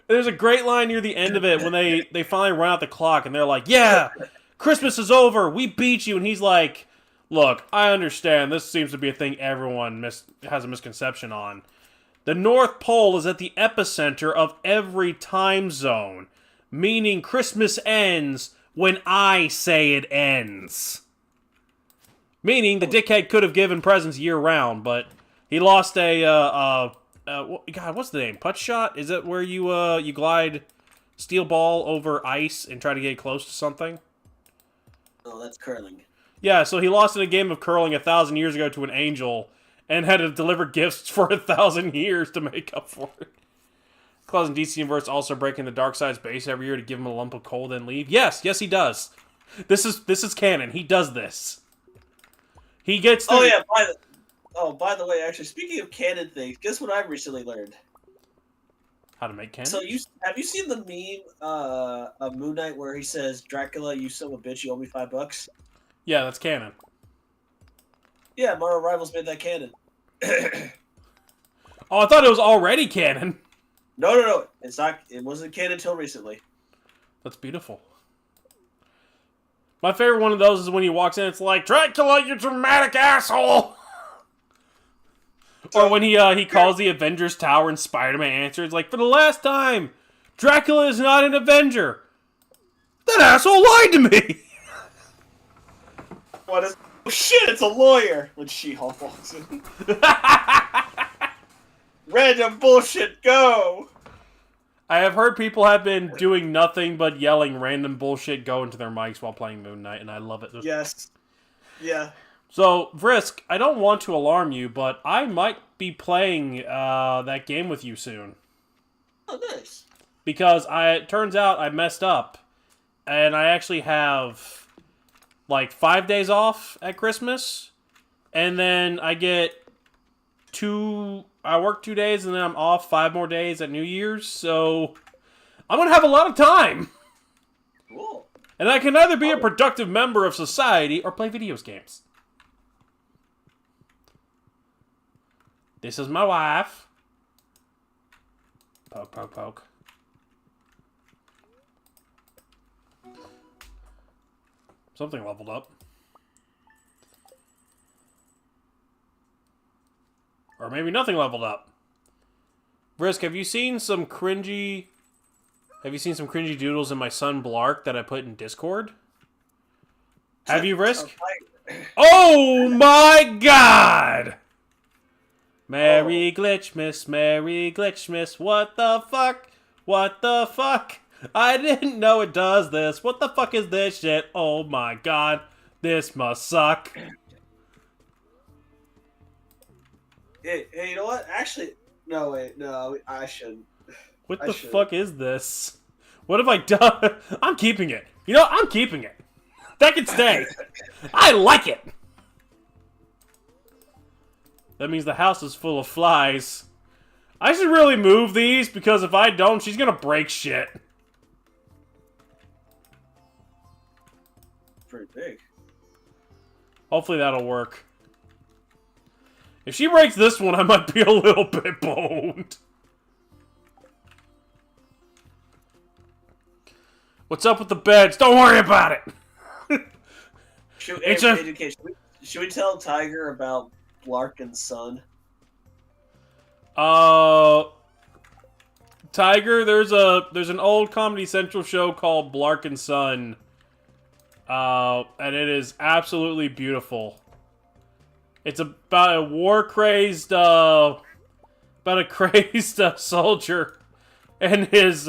Speaker 2: There's a great line near the end of it when they finally run out the clock, and they're like, yeah, Christmas is over, we beat you. And he's like, look, I understand this seems to be a thing everyone has a misconception on. The North Pole is at the epicenter of every time zone, meaning Christmas ends when I say it ends. Meaning the dickhead could have given presents year-round, but he lost God, what's the name? Putt shot? Is it where you glide steel ball over ice and try to get close to something?
Speaker 3: Oh, that's curling.
Speaker 2: Yeah, so he lost in a game of curling 1,000 years ago to an angel and had to deliver gifts for 1,000 years to make up for it. Claus in DC Universe also breaking the Darkseid's base every year to give him a lump of coal, then leave. Yes, he does. This is canon. He does this. He gets.
Speaker 3: Oh yeah. By the way, actually, speaking of canon things, guess what I've recently learned?
Speaker 2: How to make canon?
Speaker 3: So have you seen the meme of Moon Knight where he says, "Dracula, you son of a bitch, you owe me $5"?
Speaker 2: Yeah, that's canon.
Speaker 3: Yeah, Marvel Rivals made that canon.
Speaker 2: Oh, I thought it was already canon.
Speaker 3: No. It's not. It wasn't canon until recently.
Speaker 2: That's beautiful. My favorite one of those is when he walks in. It's like, Dracula, you dramatic asshole. Or when he calls the Avengers Tower and Spider-Man answers, like, for the last time, Dracula is not an Avenger. That asshole lied to me.
Speaker 3: What is? Oh shit! It's a lawyer. When She-Hulk walks in. Random bullshit. Go.
Speaker 2: I have heard people have been doing nothing but yelling random bullshit go into their mics while playing Moon Knight, and I love it.
Speaker 3: Yes. Yeah.
Speaker 2: So, Vrisk, I don't want to alarm you, but I might be playing that game with you soon.
Speaker 3: Oh, nice.
Speaker 2: Because it turns out I messed up, and I actually have like 5 days off at Christmas, and then I get I work 2 days, and then I'm off 5 more days at New Year's, so I'm going to have a lot of time.
Speaker 3: Cool.
Speaker 2: And I can either be a productive member of society or play video games. This is my wife. Poke, poke, poke. Something leveled up. Or maybe nothing leveled up. Risk, have you seen some cringy... Have you seen some cringy doodles in my son Blark that I put in Discord? Have you, Risk? Oh my god! Merry Glitchmas, Merry Glitchmas, what the fuck? What the fuck? I didn't know it does this. What the fuck is this shit? Oh my god, this must suck.
Speaker 3: Hey, you know what? Actually, no, wait, no, I shouldn't.
Speaker 2: What the fuck is this? What have I done? I'm keeping it. You know, I'm keeping it. That can stay. I like it. That means the house is full of flies. I should really move these, because if I don't, she's gonna break shit.
Speaker 3: Pretty big.
Speaker 2: Hopefully that'll work. If she breaks this one, I might be a little bit boned. What's up with the beds? Don't worry about it!
Speaker 3: Should we tell Tiger about Blark and Son?
Speaker 2: Tiger, there's an old Comedy Central show called Blark and Son. And it is absolutely beautiful. It's about a war-crazed, about a crazed soldier and his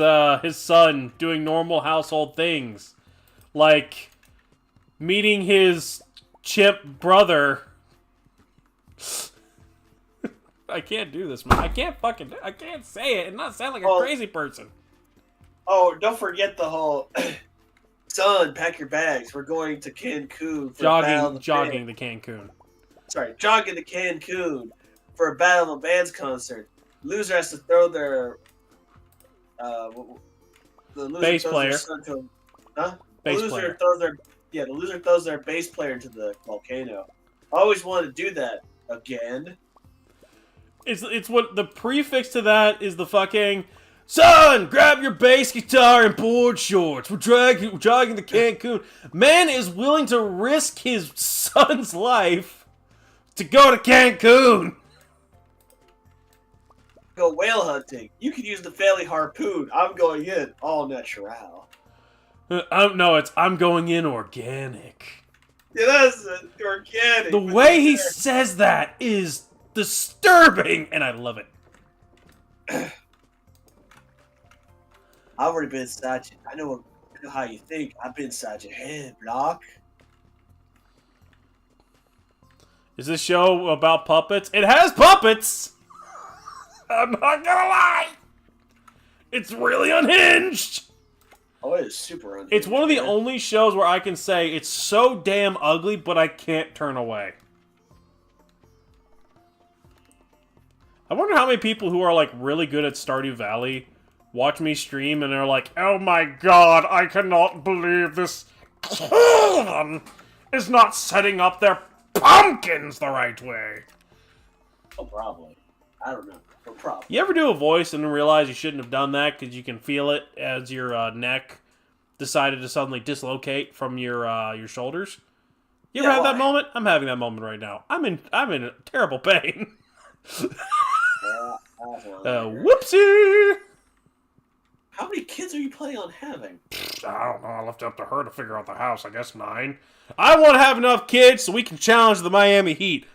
Speaker 2: son doing normal household things. Like meeting his chimp brother. I can't do this, man. I can't say it and not sound like a crazy person.
Speaker 3: Oh, don't forget the whole... Son, pack your bags. We're going to Cancun for
Speaker 2: jogging to Cancun.
Speaker 3: Sorry, jogging to Cancun for a Battle of the Bands concert. Loser has to throw their the loser
Speaker 2: bass
Speaker 3: throws
Speaker 2: player.
Speaker 3: Their son to huh?
Speaker 2: Bass
Speaker 3: the loser
Speaker 2: player.
Speaker 3: throws their the loser throws their bass player into the volcano. I always wanted to do that again.
Speaker 2: It's what the prefix to that is the fucking son, grab your bass guitar and board shorts. We're jogging to Cancun. Man is willing to risk his son's life to go to Cancun.
Speaker 3: Go whale hunting. You can use the family harpoon. I'm going in all natural.
Speaker 2: I'm going in organic.
Speaker 3: Yeah, that's organic.
Speaker 2: The way he says that is disturbing, and I love it.
Speaker 3: I've already been inside you. I know how you think. I've been inside your head, Block.
Speaker 2: Is this show about puppets? It has puppets! I'm not gonna lie! It's really unhinged!
Speaker 3: Oh, it is super unhinged.
Speaker 2: It's one of the only shows where I can say it's so damn ugly, but I can't turn away. I wonder how many people who are, like, really good at Stardew Valley watch me stream and they're like, oh my god, I cannot believe this children is not setting up their pumpkins the right way.
Speaker 3: Oh, probably. I don't know. No problem.
Speaker 2: You ever do a voice and then realize you shouldn't have done that because you can feel it as your neck decided to suddenly dislocate from your shoulders? You ever have that moment? I'm having that moment right now. I'm in terrible pain. Whoopsie!
Speaker 3: How many kids are you planning on having?
Speaker 2: I don't know. I left it up to her to figure out the house. I guess 9. I want to have enough kids so we can challenge the Miami Heat.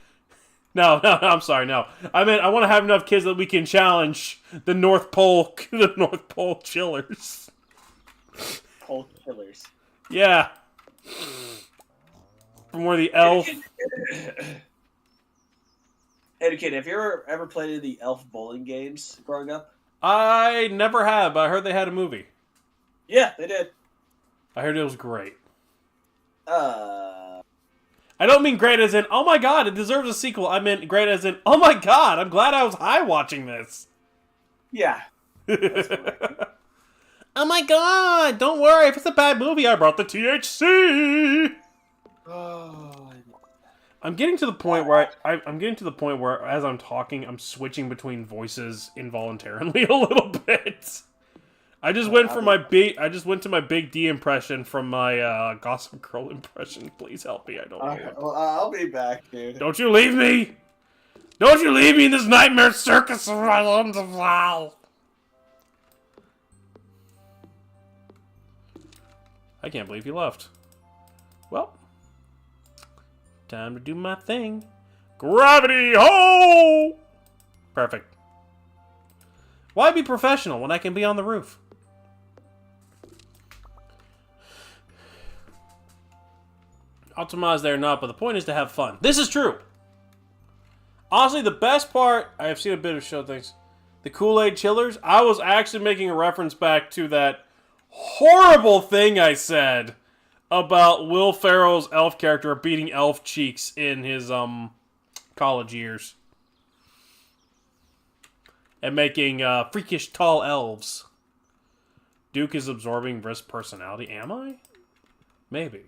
Speaker 2: No, I'm sorry, no. I meant I want to have enough kids that we can challenge the North Pole chillers.
Speaker 3: Pole killers.
Speaker 2: Yeah. From where the elf...
Speaker 3: Hey, kid, have you ever played any of the elf bowling games growing up?
Speaker 2: I never have, but I heard they had a movie.
Speaker 3: Yeah, they did.
Speaker 2: I heard it was great.
Speaker 3: I
Speaker 2: don't mean great as in, oh my god, it deserves a sequel. I meant great as in, oh my god, I'm glad I was high watching this.
Speaker 3: Yeah.
Speaker 2: Oh my god, don't worry, if it's a bad movie, I brought the THC.
Speaker 3: Oh,
Speaker 2: I'm getting to the point where I'm getting to the point where as I'm talking, I'm switching between voices involuntarily a little bit. I just went to my Big D impression from my Gossip Girl impression. Please help me. I don't know what.
Speaker 3: Well, I'll be back, dude.
Speaker 2: Don't you leave me! Don't you leave me in this nightmare circus of my lungs of wow! I can't believe you left. Well, time to do my thing. Gravity ho! Perfect. Why be professional when I can be on the roof? Optimized there or not, but the point is to have fun. This is true. Honestly, the best part, I have seen a bit of show things. The Kool-Aid Chillers, I was actually making a reference back to that horrible thing I said about Will Ferrell's elf character beating elf cheeks in his college years. And making freakish tall elves. Duke is absorbing Risk's personality. Am I? Maybe.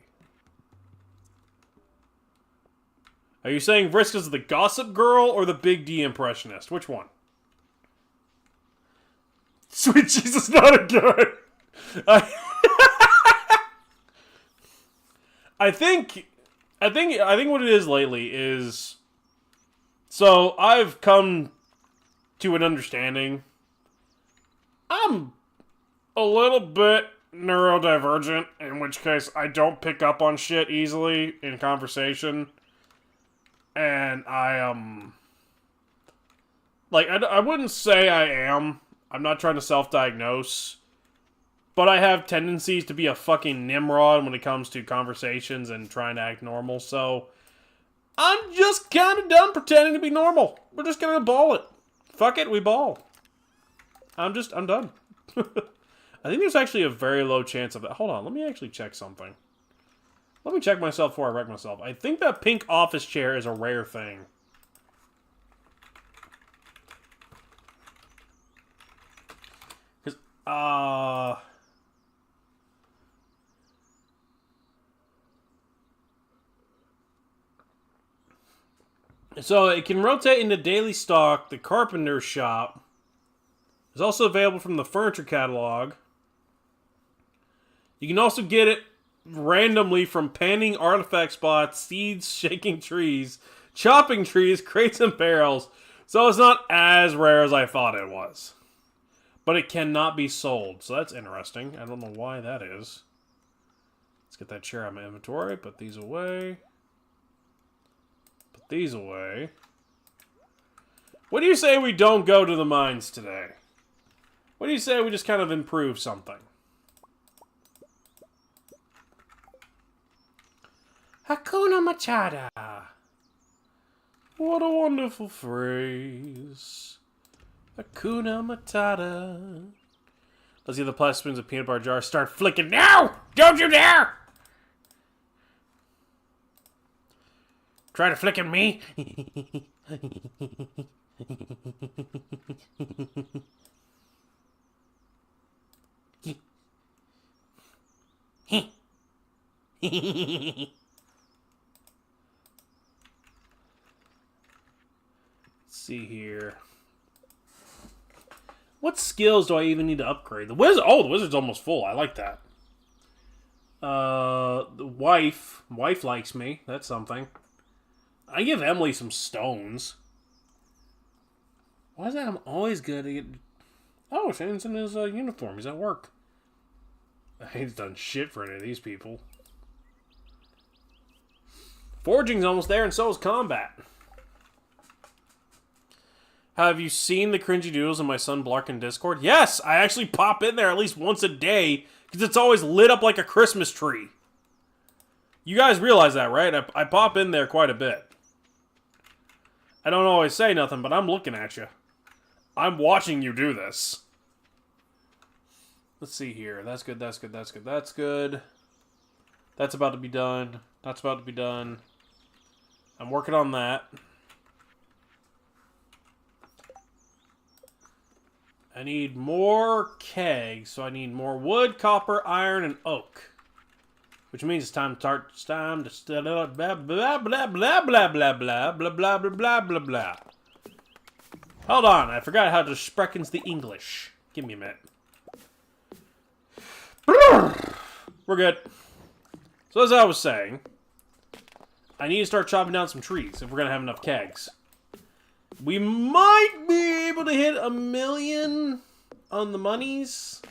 Speaker 2: Are you saying Risk is the Gossip Girl or the Big D impressionist? Which one? Sweet Jesus, not again. I think what it is lately is, so I've come to an understanding. I'm a little bit neurodivergent, in which case I don't pick up on shit easily in conversation. And I wouldn't say I am. I'm not trying to self-diagnose. But I have tendencies to be a fucking Nimrod when it comes to conversations and trying to act normal, so I'm just kind of done pretending to be normal. We're just gonna ball it. Fuck it, we ball. I'm done. I think there's actually a very low chance of that. Hold on, let me actually check something. Let me check myself before I wreck myself. I think that pink office chair is a rare thing. Because, so it can rotate into daily stock. The Carpenter Shop is also available from the Furniture Catalog. You can also get it randomly from panning artifact spots, seeds, shaking trees, chopping trees, crates, and barrels. So it's not as rare as I thought it was. But it cannot be sold. So that's interesting. I don't know why that is. Let's get that chair out of my inventory. Put these away. Put these away. What do you say we don't go to the mines today? What do you say we just kind of improve something? Hakuna Matata. What a wonderful phrase. Hakuna Matata. Let's get the plastic spoons of peanut butter jar. Start flicking. No! Don't you dare! Try to flick at me. See here. What skills do I even need to upgrade? The wizard. Oh, the wizard's almost full. I like that. The wife likes me. That's something. I give Emily some stones. Why is that? I'm always good at get. Oh, Shannon's in his uniform. He's at work. He's done shit for any of these people. Forging's almost there, and so is combat. Have you seen the cringy doodles in my son Blarkin Discord? Yes, I actually pop in there at least once a day because it's always lit up like a Christmas tree. You guys realize that, right? I pop in there quite a bit. I don't always say nothing, but I'm looking at you. I'm watching you do this. Let's see here. That's good, that's good, that's good, that's good. That's about to be done. That's about to be done. I'm working on that. I need more kegs, so I need more wood, copper, iron, and oak. Which means it's time to start. It's time to blah blah blah blah blah blah blah blah blah blah blah blah blah. Hold on, I forgot how to sprekens the English. Give me a minute. We're good. So as I was saying, I need to start chopping down some trees if we're gonna have enough kegs. We might be able to hit 1 million on the monies.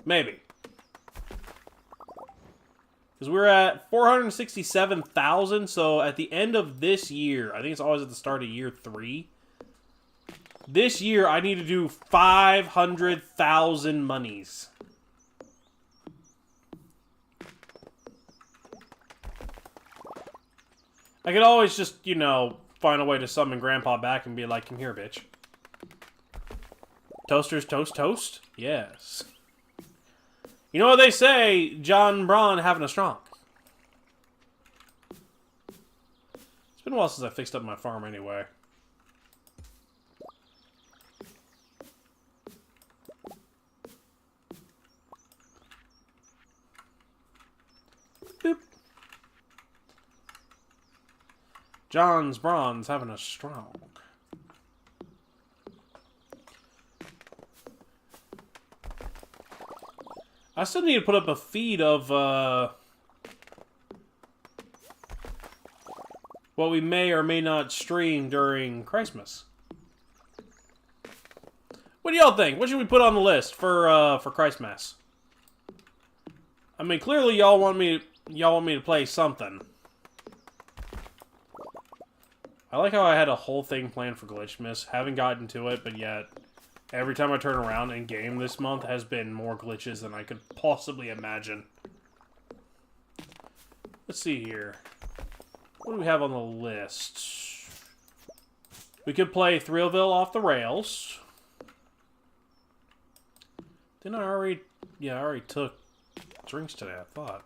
Speaker 2: Maybe. Because we're at 467,000, so at the end of this year, I think it's always at the start of year 3. This year, I need to do 500,000 monies. I could always just, you know, find a way to summon Grandpa back and be like, come here, bitch. Toasters toast toast? Yes. You know what they say, John Braun having a strong. It's been a while since I fixed up my farm anyway. Boop. John's Braun's having a strong. I still need to put up a feed of, what we may or may not stream during Christmas. What do y'all think? What should we put on the list for Christmas? I mean, clearly y'all want me to play something. I like how I had a whole thing planned for Glitchmas. Haven't gotten to it, but yet every time I turn around in game this month has been more glitches than I could possibly imagine. Let's see here. What do we have on the list? We could play Thrillville off the rails. Didn't I already... Yeah, I already took drinks today, I thought.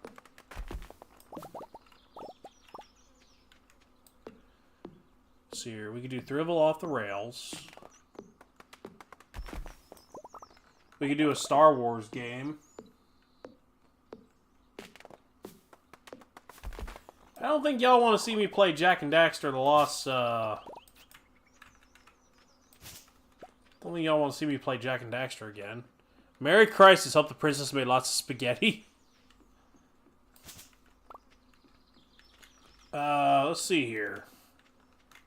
Speaker 2: Let's see here. We could do Thrillville off the rails. We could do a Star Wars game. I don't think y'all want to see me play Jak and Daxter the Lost, don't think y'all want to see me play Jak and Daxter again. Merry Christmas, hope the princess made lots of spaghetti. Let's see here.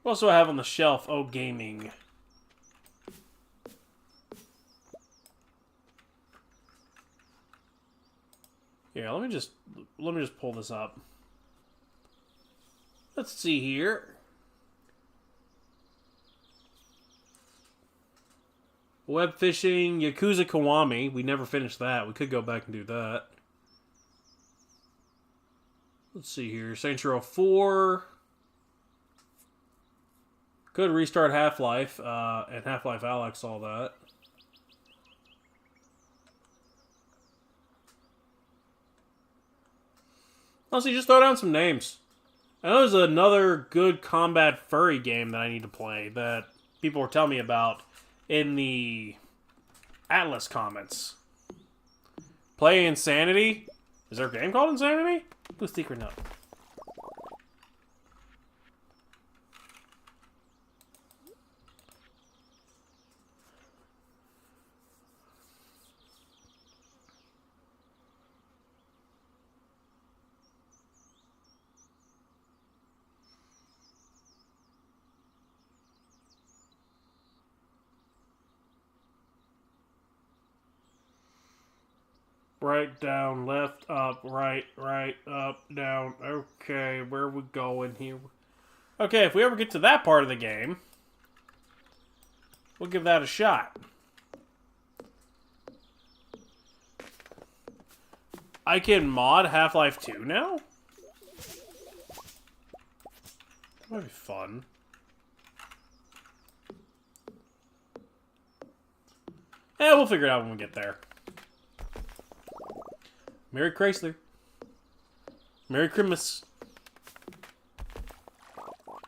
Speaker 2: What else do I have on the shelf? Oh, gaming. Yeah, let me just pull this up. Let's see here. Web fishing, Yakuza Kiwami. We never finished that. We could go back and do that. Let's see here. Saints Row 4. Could restart Half-Life, and Half-Life Alyx, all that. Honestly, just throw down some names. I know there's another good combat furry game that I need to play that people were telling me about in the Atlas comments. Play Insanity? Is there a game called Insanity? Ooh, secret note. Right, down, left, up, right, up, down. Okay, where are we going here? Okay, if we ever get to that part of the game, we'll give that a shot. I can mod Half-Life 2 now? That might be fun. Yeah, we'll figure it out when we get there. Merry Chrysler. Merry Christmas.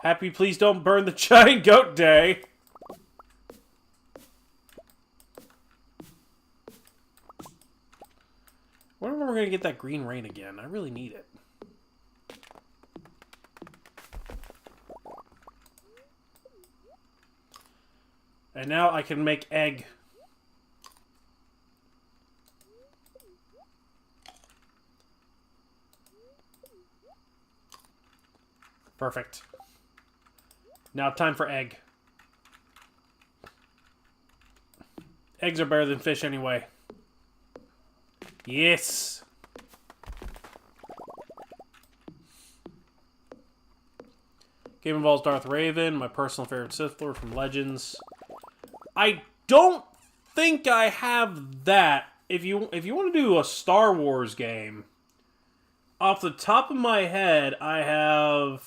Speaker 2: Happy Please Don't Burn the Giant Goat Day. I wonder when we're going to get that green rain again. I really need it. And now I can make egg. Perfect. Now time for egg. Eggs are better than fish anyway. Yes! Game involves Darth Raven, my personal favorite Sith Lord from Legends. I don't think I have that. If you want to do a Star Wars game, off the top of my head, I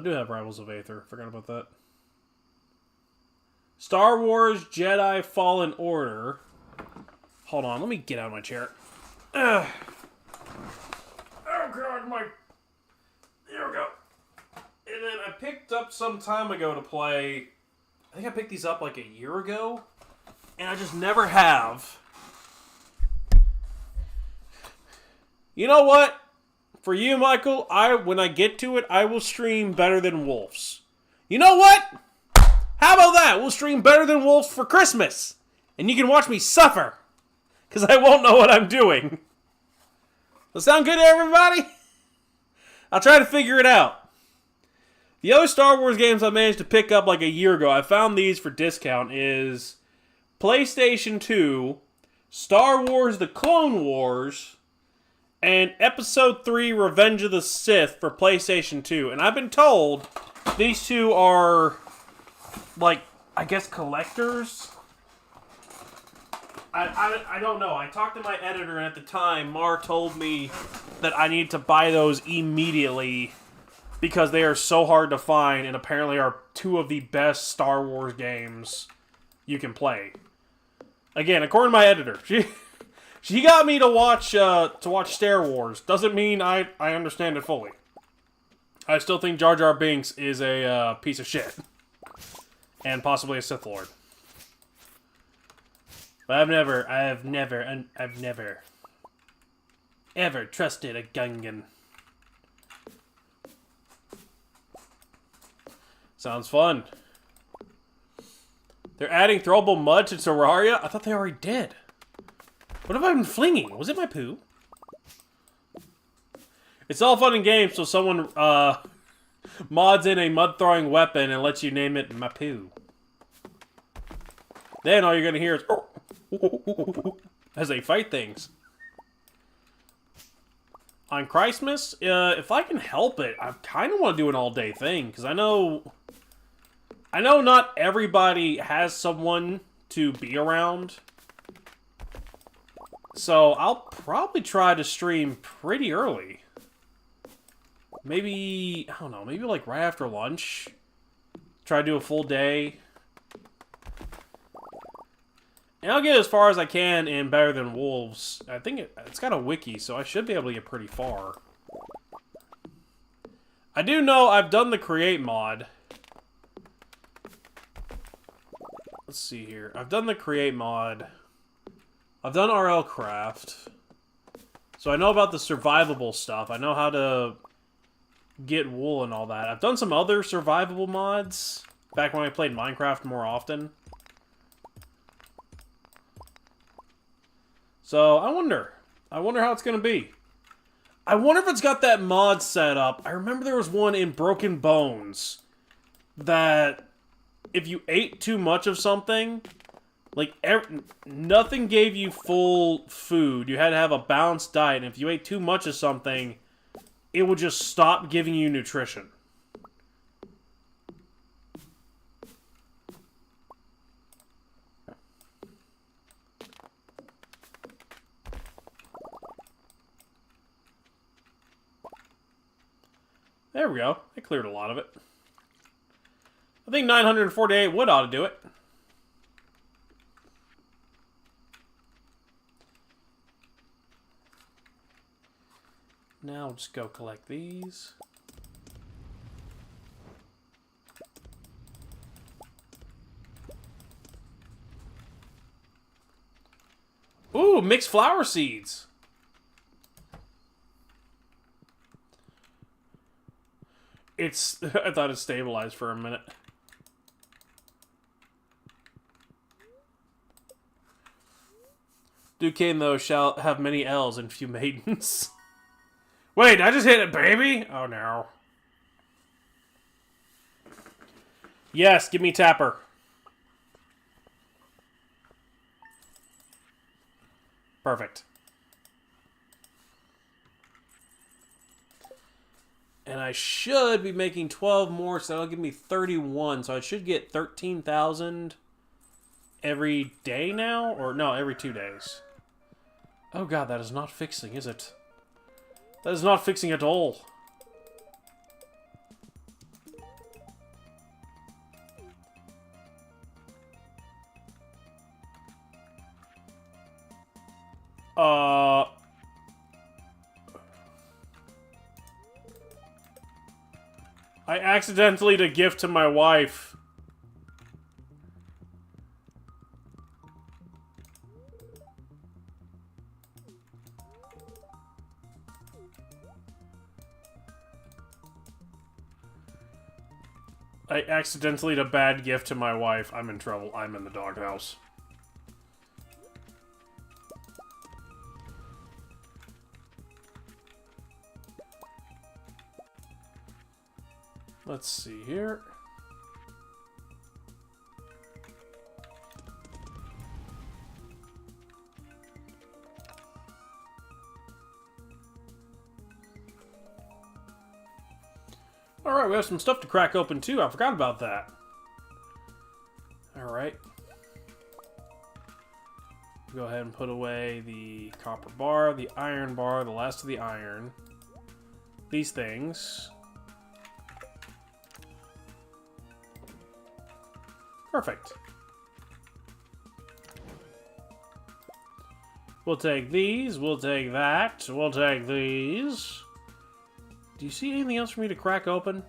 Speaker 2: do have Rivals of Aether. Forgot about that. Star Wars Jedi Fallen Order. Hold on, let me get out of my chair. Ugh. Oh god, there we go. And then I picked up some time ago to play. I think I picked these up like a year ago, and I just never have. You know what? For you, Michael, when I get to it, I will stream Better Than Wolves. You know what? How about that? We'll stream Better Than Wolves for Christmas, and you can watch me suffer, because I won't know what I'm doing. Does that sound good to everybody? I'll try to figure it out. The other Star Wars games I managed to pick up like a year ago, I found these for discount, is PlayStation 2, Star Wars The Clone Wars, and Episode 3 Revenge of the Sith for PlayStation 2. And I've been told these two are, like, I guess collectors? I don't know. I talked to my editor, and at the time, Mar told me that I need to buy those immediately because they are so hard to find and apparently are two of the best Star Wars games you can play. Again, according to my editor, she got me to watch Star Wars. Doesn't mean I understand it fully. I still think Jar Jar Binks is a piece of shit. And possibly a Sith Lord. But I've never ever trusted a Gungan. Sounds fun. They're adding throwable mud to Terraria? I thought they already did. What have I been flinging? Was it my poo? It's all fun and games till someone mods in a mud-throwing weapon and lets you name it Mapu. Then all you're going to hear is as they fight things. On Christmas, if I can help it, I kind of want to do an all-day thing, because I know not everybody has someone to be around. So I'll probably try to stream pretty early. Maybe, I don't know, maybe like right after lunch. Try to do a full day. And I'll get as far as I can in Better Than Wolves. I think it's got a wiki, so I should be able to get pretty far. I do know I've done the create mod. Let's see here. I've done the create mod. I've done RL Craft. So I know about the survivable stuff. I know how to get wool and all that. I've done some other survivable mods back when I played Minecraft more often. So I wonder how it's going to be. I wonder if it's got that mod set up. I remember there was one in Broken Bones that if you ate too much of something, like nothing gave you full food. You had to have a balanced diet, and if you ate too much of something, it would just stop giving you nutrition. There we go. I cleared a lot of it. I think 948 wood ought to do it. Now I'll just go collect these. Ooh, mixed flower seeds. It's... I thought it stabilized for a minute. Duquesne, though, shall have many L's and few maidens. Wait, I just hit a baby? Oh, no. Yes, give me Tapper. Perfect. And I should be making 12 more, so that'll give me 31. So I should get 13,000 every day now? Or, no, every 2 days. Oh god, that is not fixing, is it? That is not fixing at all. I accidentally did a gift to my wife. I accidentally did a bad gift to my wife. I'm in trouble. I'm in the doghouse. Let's see here. Alright, we have some stuff to crack open too. I forgot about that. Alright. Go ahead and put away the copper bar, the iron bar, the last of the iron. These things. Perfect. We'll take these, we'll take that, we'll take these. Do you see anything else for me to crack open?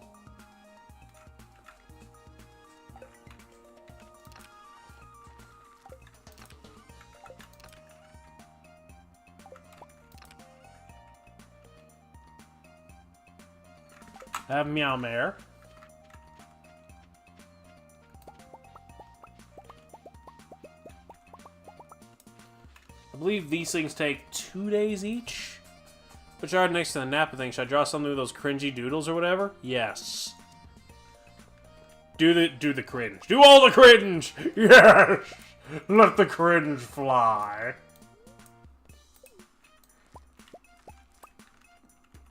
Speaker 2: Have Meowmare. I believe these things take 2 days each. Which are next to the Napa thing. Should I draw something with those cringy doodles or whatever? Yes. Do the cringe. Do all the cringe! Yes! Let the cringe fly.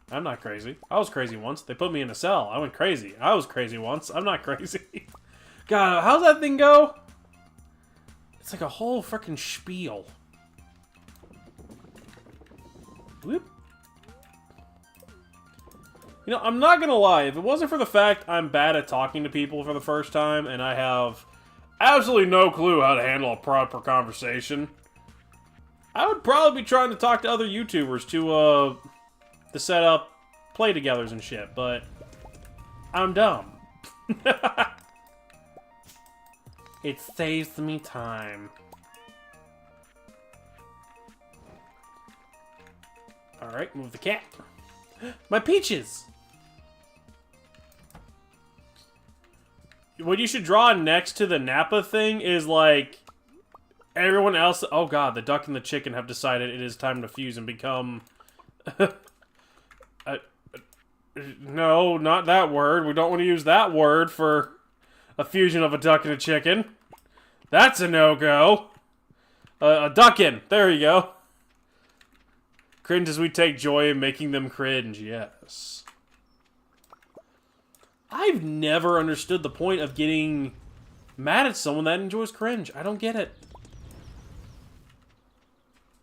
Speaker 2: I'm not crazy. I was crazy once. They put me in a cell. I went crazy. I was crazy once. I'm not crazy. God, how's that thing go? It's like a whole freaking spiel. Whoop. You know, I'm not gonna lie. If it wasn't for the fact I'm bad at talking to people for the first time, and I have absolutely no clue how to handle a proper conversation, I would probably be trying to talk to other YouTubers to set up play-togethers and shit, but I'm dumb. It saves me time. Alright, move the cat. My peaches! What you should draw next to the Napa thing is, like, everyone else... Oh god, the duck and the chicken have decided it is time to fuse and become... No, not that word. We don't want to use that word for a fusion of a duck and a chicken. That's a no-go. A duckin'. There you go. Cringe as we take joy in making them cringe. Yes. I've never understood the point of getting mad at someone that enjoys cringe. I don't get it.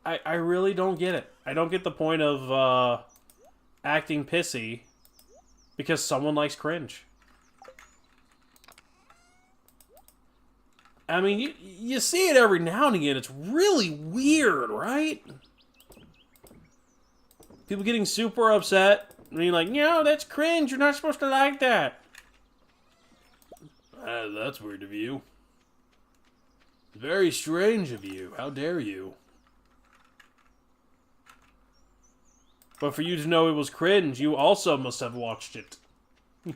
Speaker 2: I really don't get it. I don't get the point of acting pissy because someone likes cringe. I mean, you see it every now and again. It's really weird, right? People getting super upset. I mean, like, no, that's cringe. You're not supposed to like that. That's weird of you. Very strange of you. How dare you? But for you to know it was cringe, you also must have watched it.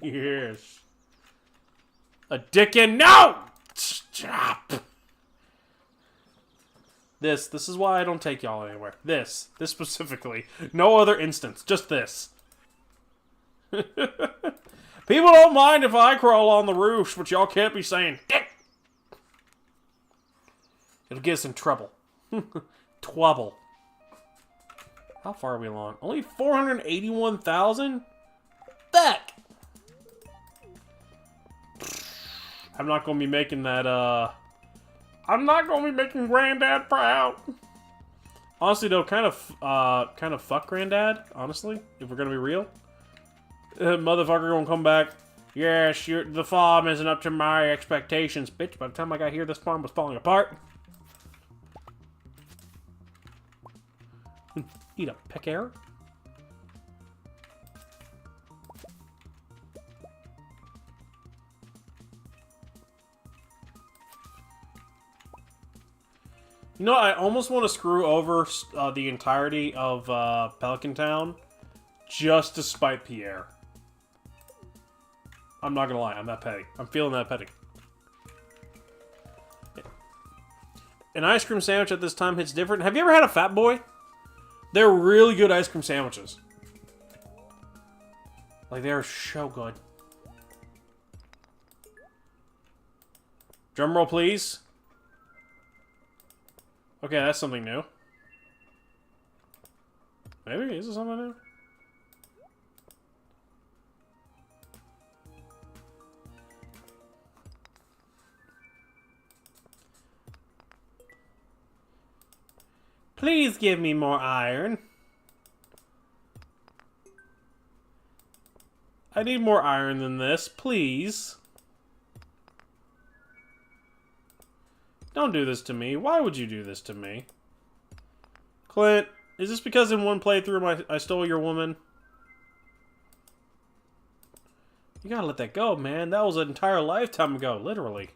Speaker 2: Yes. A dick in... No! Stop! This is why I don't take y'all anywhere. This specifically. No other instance. Just this. People don't mind if I crawl on the roofs, but y'all can't be saying dick. It'll get us in trouble. Trouble. How far are we along? Only 481,000? Fuck! I'm not gonna be making that, I'm not gonna be making Granddad proud. Honestly, though, kind of fuck Granddad, honestly, if we're gonna be real. Motherfucker gonna come back. Yes, the farm isn't up to my expectations, bitch. By the time I got here, this farm was falling apart. Eat a pecker. You know, I almost want to screw over the entirety of Pelican Town just to spite Pierre. I'm not gonna lie, I'm that petty. I'm feeling that petty. An ice cream sandwich at this time hits different. Have you ever had a Fat Boy? They're really good ice cream sandwiches. Like, they're so good. Drum roll, please. Okay, that's something new. Maybe? Is this something new? Please give me more iron. I need more iron than this, please. Don't do this to me. Why would you do this to me? Clint, is this because in one playthrough I stole your woman? You gotta let that go, man. That was an entire lifetime ago, literally.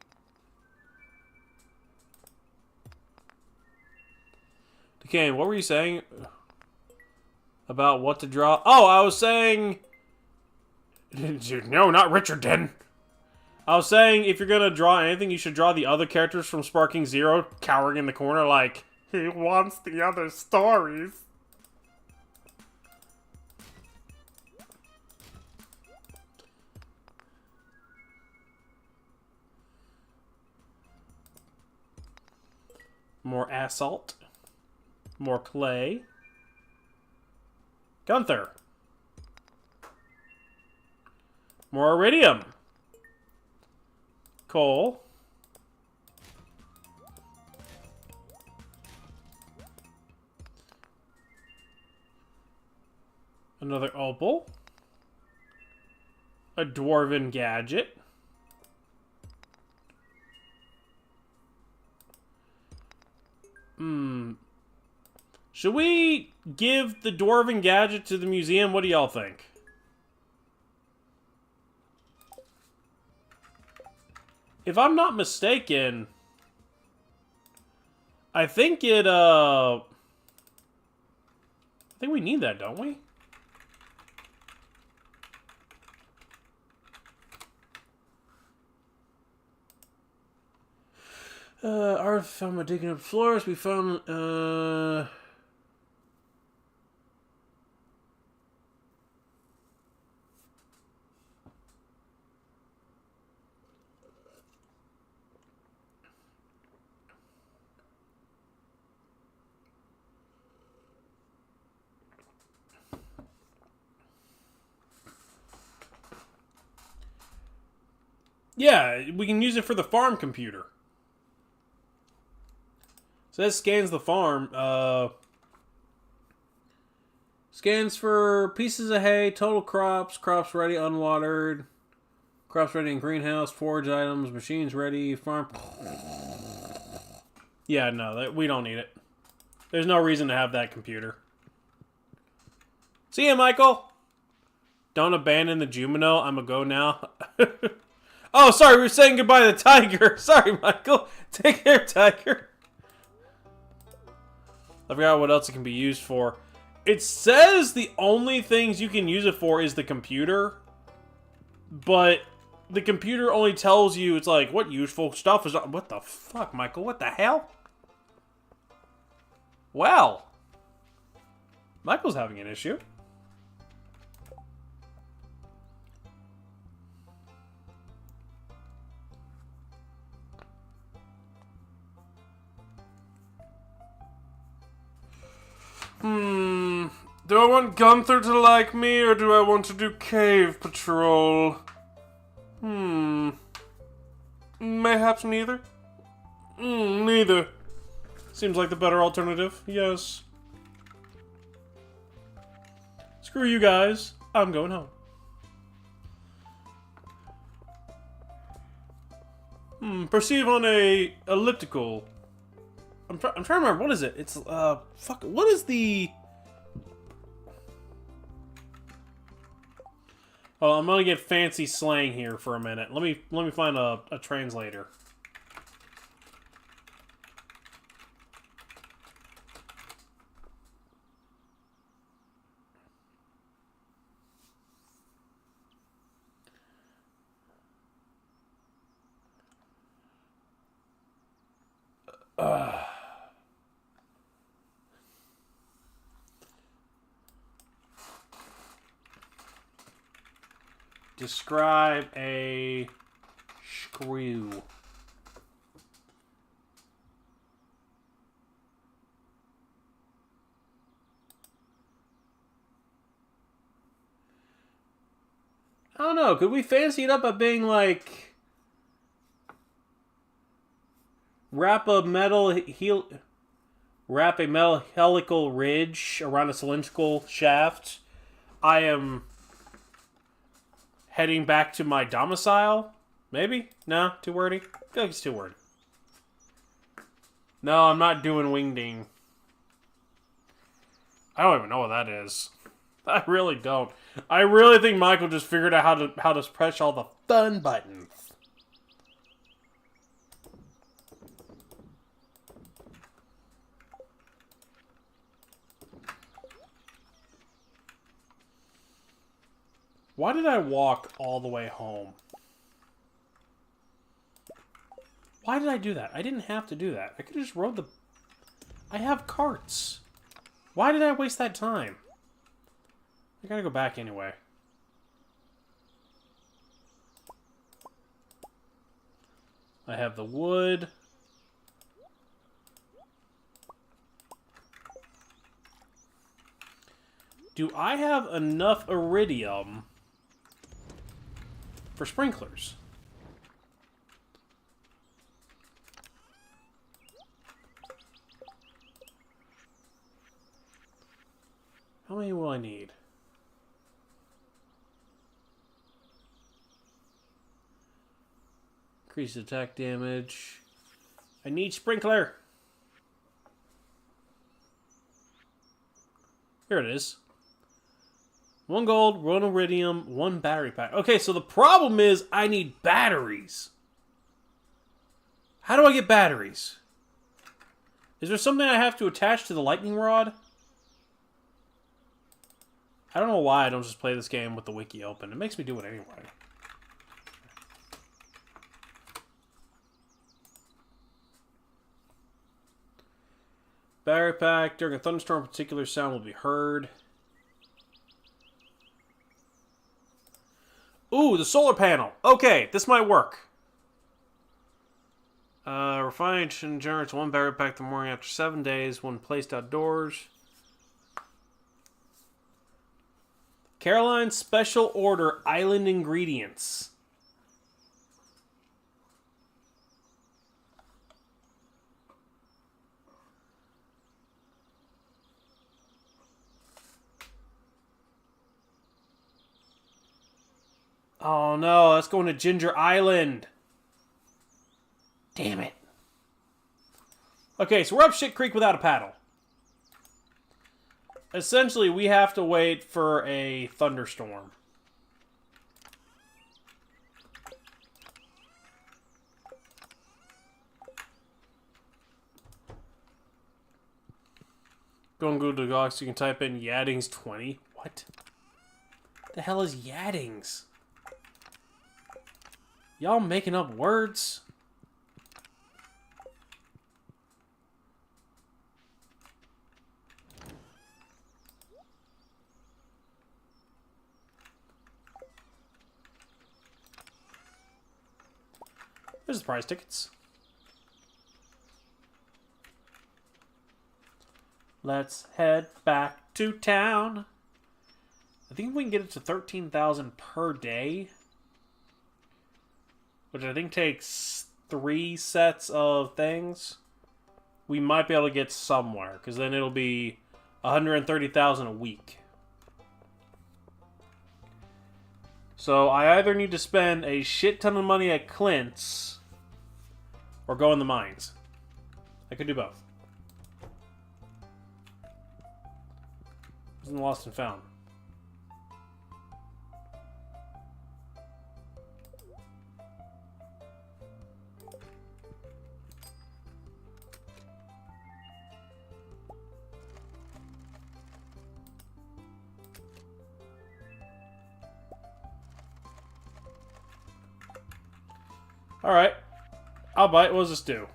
Speaker 2: Duquesne, what were you saying? About what to draw? Oh, I was saying... No, not Richardson. I was saying, if you're gonna draw anything, you should draw the other characters from Sparking Zero cowering in the corner like, he wants the other stories. More assault. More clay. Gunther. More iridium. Coal. Another opal. A dwarven gadget. Should we give the dwarven gadget to the museum? What do y'all think? If I'm not mistaken, I think I think we need that, don't we? Art found by digging up floors. We found, yeah, we can use it for the farm computer. So that scans the farm. Scans for pieces of hay, total crops, crops ready, unwatered, crops ready in greenhouse, forage items, machines ready, farm. Yeah, no, we don't need it. There's no reason to have that computer. See ya, Michael! Don't abandon the Jumino. I'm a go now. Oh, sorry, we were saying goodbye to the tiger. Sorry, Michael. Take care, tiger. I forgot what else it can be used for. It says the only things you can use it for is the computer, but the computer only tells you, it's like, what useful stuff is on... What the fuck, Michael? What the hell? Well, Michael's having an issue. Do I want Gunther to like me, or do I want to do cave patrol? Mayhaps neither? Neither. Seems like the better alternative, yes. Screw you guys. I'm going home. Perceive on a elliptical. I'm trying to remember, what is it? It's, fuck, what is the... Oh, I'm gonna get fancy slang here for a minute. Let me find a translator. Describe a screw. I don't know. Could we fancy it up by being like wrap a metal helical ridge around a cylindrical shaft? I am heading back to my domicile? Maybe? No? Too wordy? I feel like it's too wordy. No, I'm not doing wingding. I don't even know what that is. I really don't. I really think Michael just figured out how to press all the fun buttons. Why did I walk all the way home? Why did I do that? I didn't have to do that. I could have just rode the... I have carts. Why did I waste that time? I gotta go back anyway. I have the wood. Do I have enough iridium for sprinklers? How many will I need? Increase attack damage. I need sprinkler. Here it is. 1 gold, 1 iridium, 1 battery pack. Okay, so the problem is I need batteries. How do I get batteries? Is there something I have to attach to the lightning rod? I don't know why I don't just play this game with the wiki open. It makes me do it anyway. Battery pack. During a thunderstorm, a particular sound will be heard. Ooh, the solar panel. Okay, this might work. Refined generates 1 battery pack the morning after 7 days when placed outdoors. Caroline's Special Order Island Ingredients. Oh no, let's go into Ginger Island. Damn it. Okay, so we're up shit creek without a paddle. Essentially, we have to wait for a thunderstorm. Go on Google Docs, you can type in Yaddings 20. What? The hell is Yaddings? Y'all making up words? There's the prize tickets. Let's head back to town. I think we can get it to 13,000 per day, which I think takes 3 sets of things. We might be able to get somewhere, because then it'll be 130,000 a week. So I either need to spend a shit ton of money at Clint's or go in the mines. I could do both. Isn't lost and found. Alright. I'll bite. What does this do?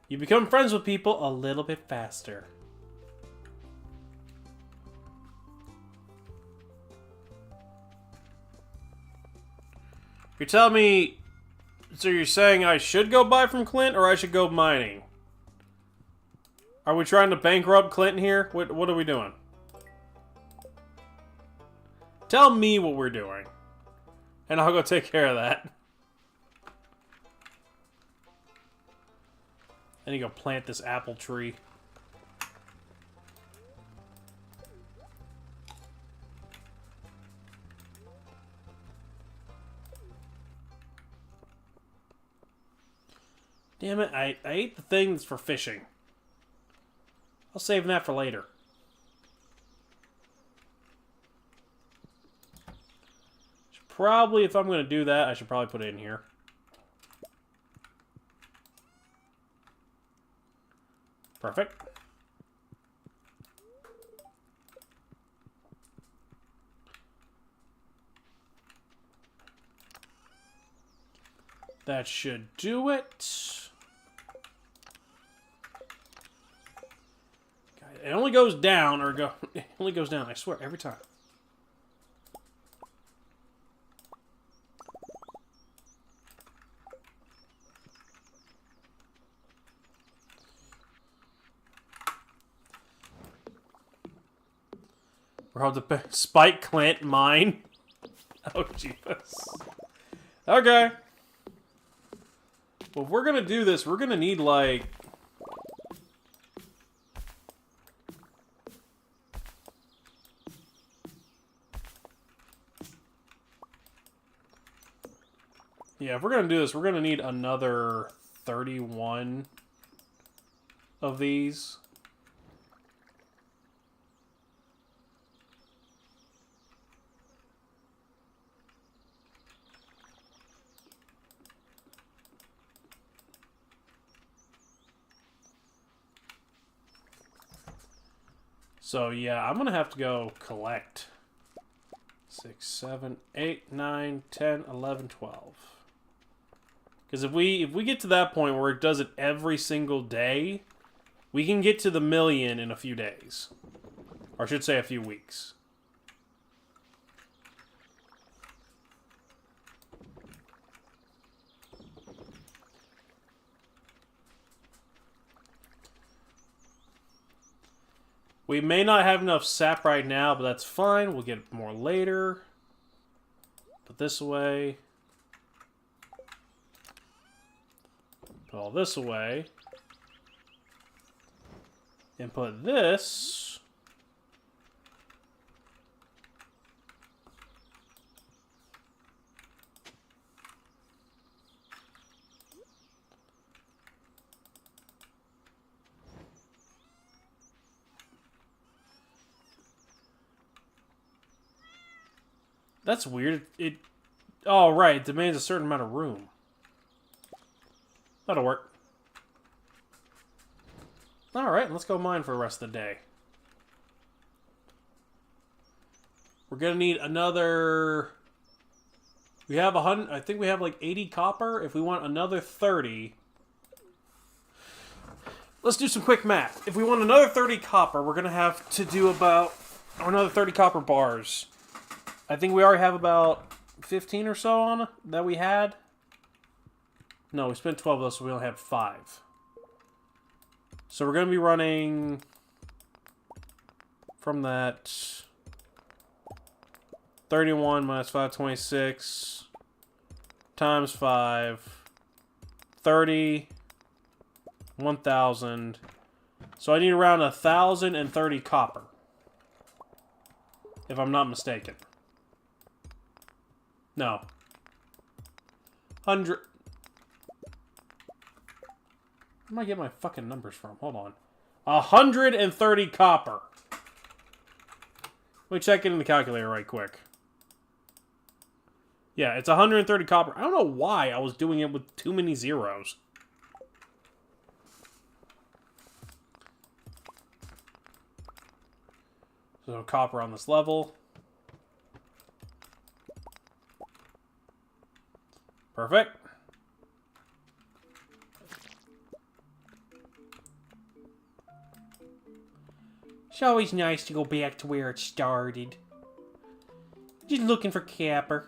Speaker 2: You become friends with people a little bit faster. You're telling me... So you're saying I should go buy from Clint, or I should go mining? Are we trying to bankrupt Clint here? What are we doing? Tell me what we're doing. And I'll go take care of that. I need to go plant this apple tree. Damn it, I ate the things for fishing. I'll save that for later. Probably, if I'm going to do that, I should probably put it in here. Perfect. That should do it. It only goes down, it only goes down, I swear, every time. We're on the Spike Clint mine. Oh, Jesus. Okay. Well, if we're gonna do this, we're gonna need, like... Yeah, if we're gonna do this, we're gonna need another 31 of these. So, yeah, I'm going to have to go collect 6, 7, 8, 9, 10, 11, 12. Because if we get to that point where it does it every single day, we can get to the million in a few days. Or I should say a few weeks. We may not have enough sap right now, but that's fine. We'll get more later. Put this away. Put all this away. And put this... That's weird. Oh, right. It demands a certain amount of room. That'll work. Alright, let's go mine for the rest of the day. We're gonna need another... We have 100... I think we have like 80 copper. If we want another 30... Let's do some quick math. If we want another 30 copper, we're gonna have to do about... Or another 30 copper bars. I think we already have about 15 or so on that we had. No, we spent 12 of those, so we only have 5. So we're going to be running from that 31 minus 526 times 5, 30, 1,000. So I need around 1,030 copper, if I'm not mistaken. No. 100... Where am I getting my fucking numbers from? Hold on. 130 copper. Let me check it in the calculator right quick. Yeah, it's 130 copper. I don't know why I was doing it with too many zeros. So copper on this level. Perfect. It's always nice to go back to where it started. Just looking for copper.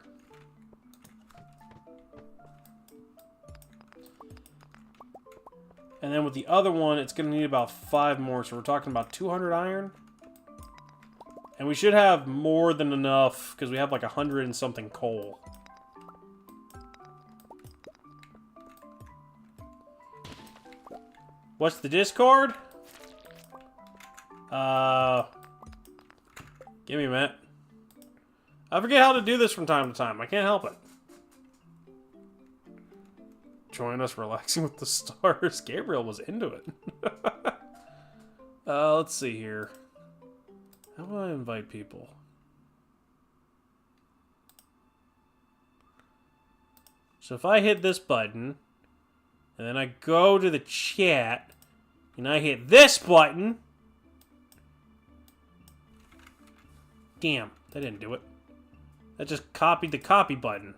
Speaker 2: And then with the other one, it's going to need about 5 more. So we're talking about 200 iron. And we should have more than enough because we have like 100 and something coal. What's the Discord? Give me a minute. I forget how to do this from time to time. I can't help it. Join us relaxing with the stars. Gabriel was into it. Let's see here. How do I invite people? So if I hit this button, and then I go to the chat, and I hit this button... Damn, that didn't do it. That just copied the copy button.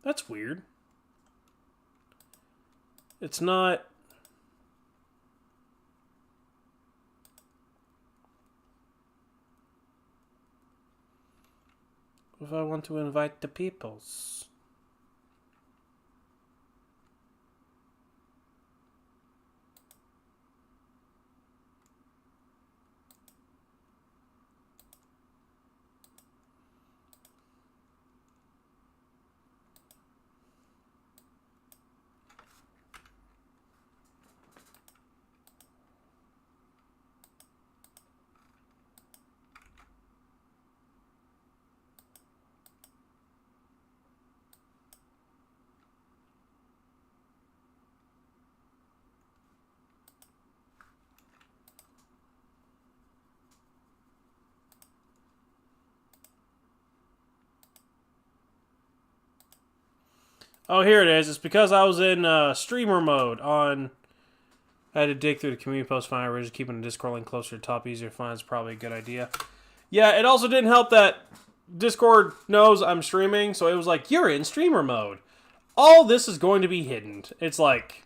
Speaker 2: That's weird. It's not... If I want to invite the peoples. Oh, here it is. It's because I was in streamer mode on... I had to dig through the community post find. We're just keeping the Discord link closer to the top. Easier to find is probably a good idea. Yeah, it also didn't help that Discord knows I'm streaming, so it was like, you're in streamer mode. All this is going to be hidden. It's like,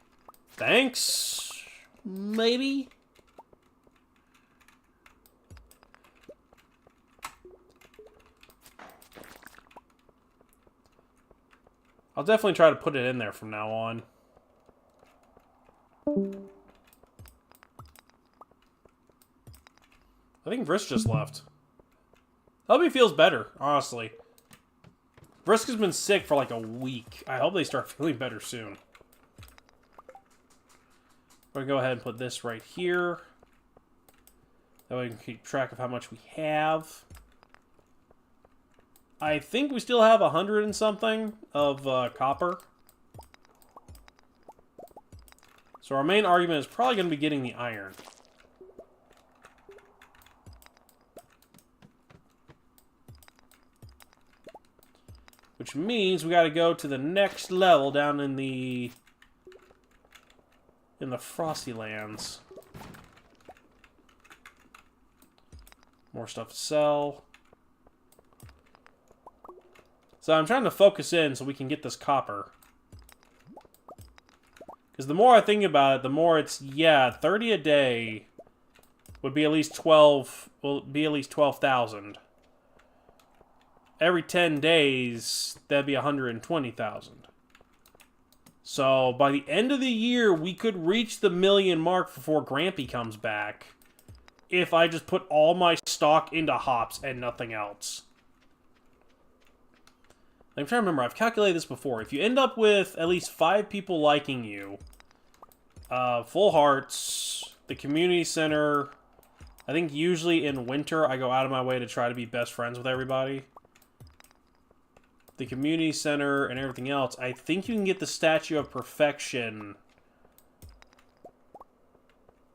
Speaker 2: thanks? Maybe? I'll definitely try to put it in there from now on. I think Vrisk just left. Hope he feels better, honestly. Vrisk has been sick for like a week. I hope they start feeling better soon. We're going to go ahead and put this right here. That way we can keep track of how much we have. I think we still have 100 and something of copper. So our main argument is probably going to be getting the iron. Which means we got to go to the next level down in the Frosty Lands. More stuff to sell. So I'm trying to focus in so we can get this copper. Because the more I think about it, the more it's, yeah, 30 a day would be at least 12,000. Every 10 days, that'd be 120,000. So by the end of the year, we could reach the 1,000,000 mark before Grampy comes back. If I just put all my stock into hops and nothing else. I'm trying to remember, I've calculated this before. If you end up with at least 5 people liking you, full hearts, the community center, I think usually in winter I go out of my way to try to be best friends with everybody. The community center and everything else, I think you can get the Statue of Perfection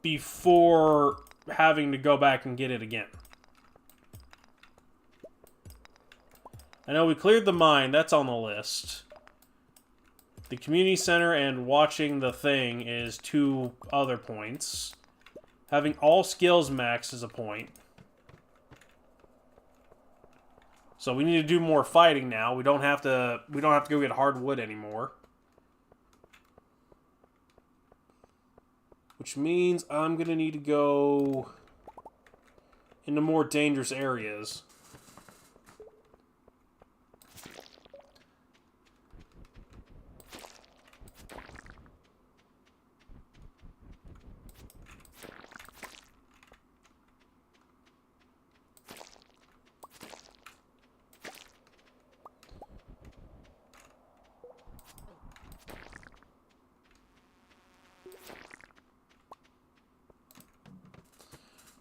Speaker 2: before having to go back and get it again. I know we cleared the mine, that's on the list. The community center and watching the thing is 2 other points. Having all skills max is a point. So we need to do more fighting now. We don't have to go get hardwood anymore. Which means I'm going to need to go into more dangerous areas.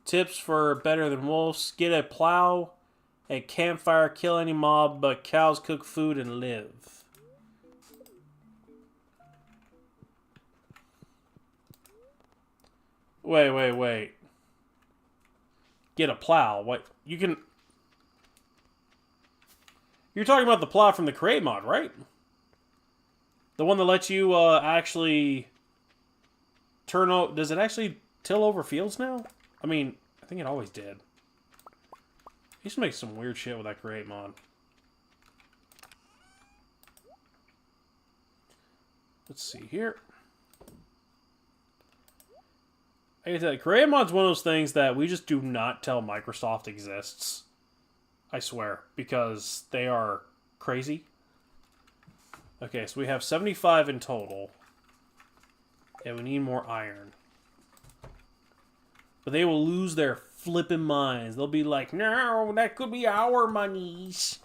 Speaker 2: Tips for better than wolves: get a plow, a campfire, kill any mob, but cows cook food and live. Wait. Get a plow. What? You can... You're talking about the plow from the Create mod, right? The one that lets you actually turn out... Does it actually till over fields now? I mean, I think it always did. I used to make some weird shit with that Create mod. Let's see here. I can tell you, Create mod's one of those things that we just do not tell Microsoft exists. I swear. Because they are crazy. Okay, so we have 75 in total. And we need more iron. But they will lose their flipping minds. They'll be like, no, that could be our monies.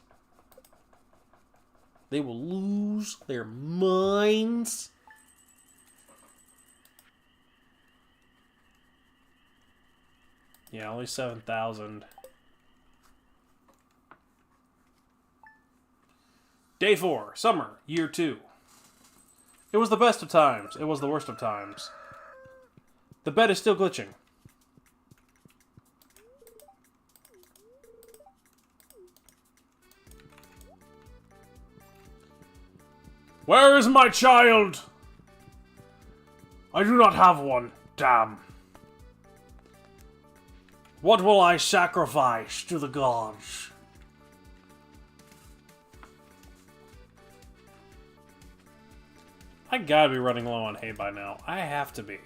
Speaker 2: They will lose their minds. Yeah, only 7,000. Day 4, summer, year 2. It was the best of times. It was the worst of times. The bed is still glitching. Where is my child? I do not have one. Damn. What will I sacrifice to the gods? I gotta be running low on hay by now. I have to be.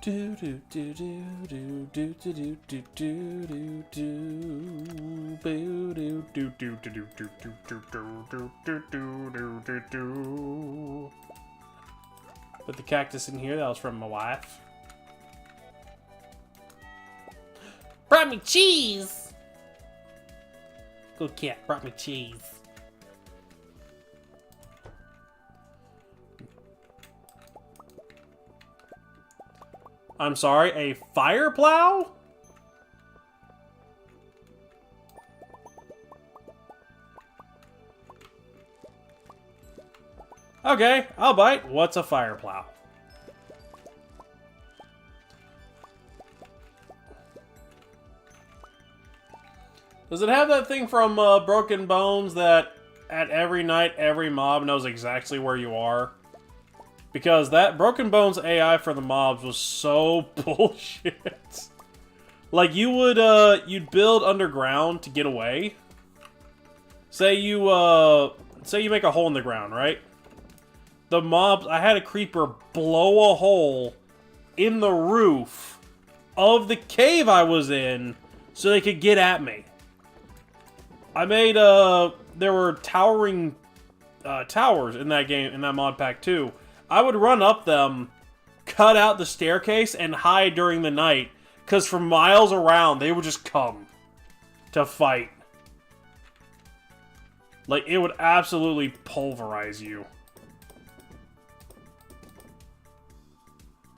Speaker 2: Do do do do do do do do do do do boo do do do do do do do do do do do do do do. Put the cactus in here. That was from my wife. Brought me cheese! Good cat, brought me cheese. I'm sorry, a fire plow? Okay, I'll bite. What's a fire plow? Does it have that thing from Broken Bones that at every night, every mob knows exactly where you are? Because that Broken Bones AI for the mobs was so bullshit. Like, you would, you'd build underground to get away. Say you make a hole in the ground, right? The mobs, I had a creeper blow a hole in the roof of the cave I was in so they could get at me. I made, there were towering towers in that game, in that mod pack too. I would run up them, cut out the staircase, and hide during the night, because for miles around, they would just come to fight. Like, it would absolutely pulverize you.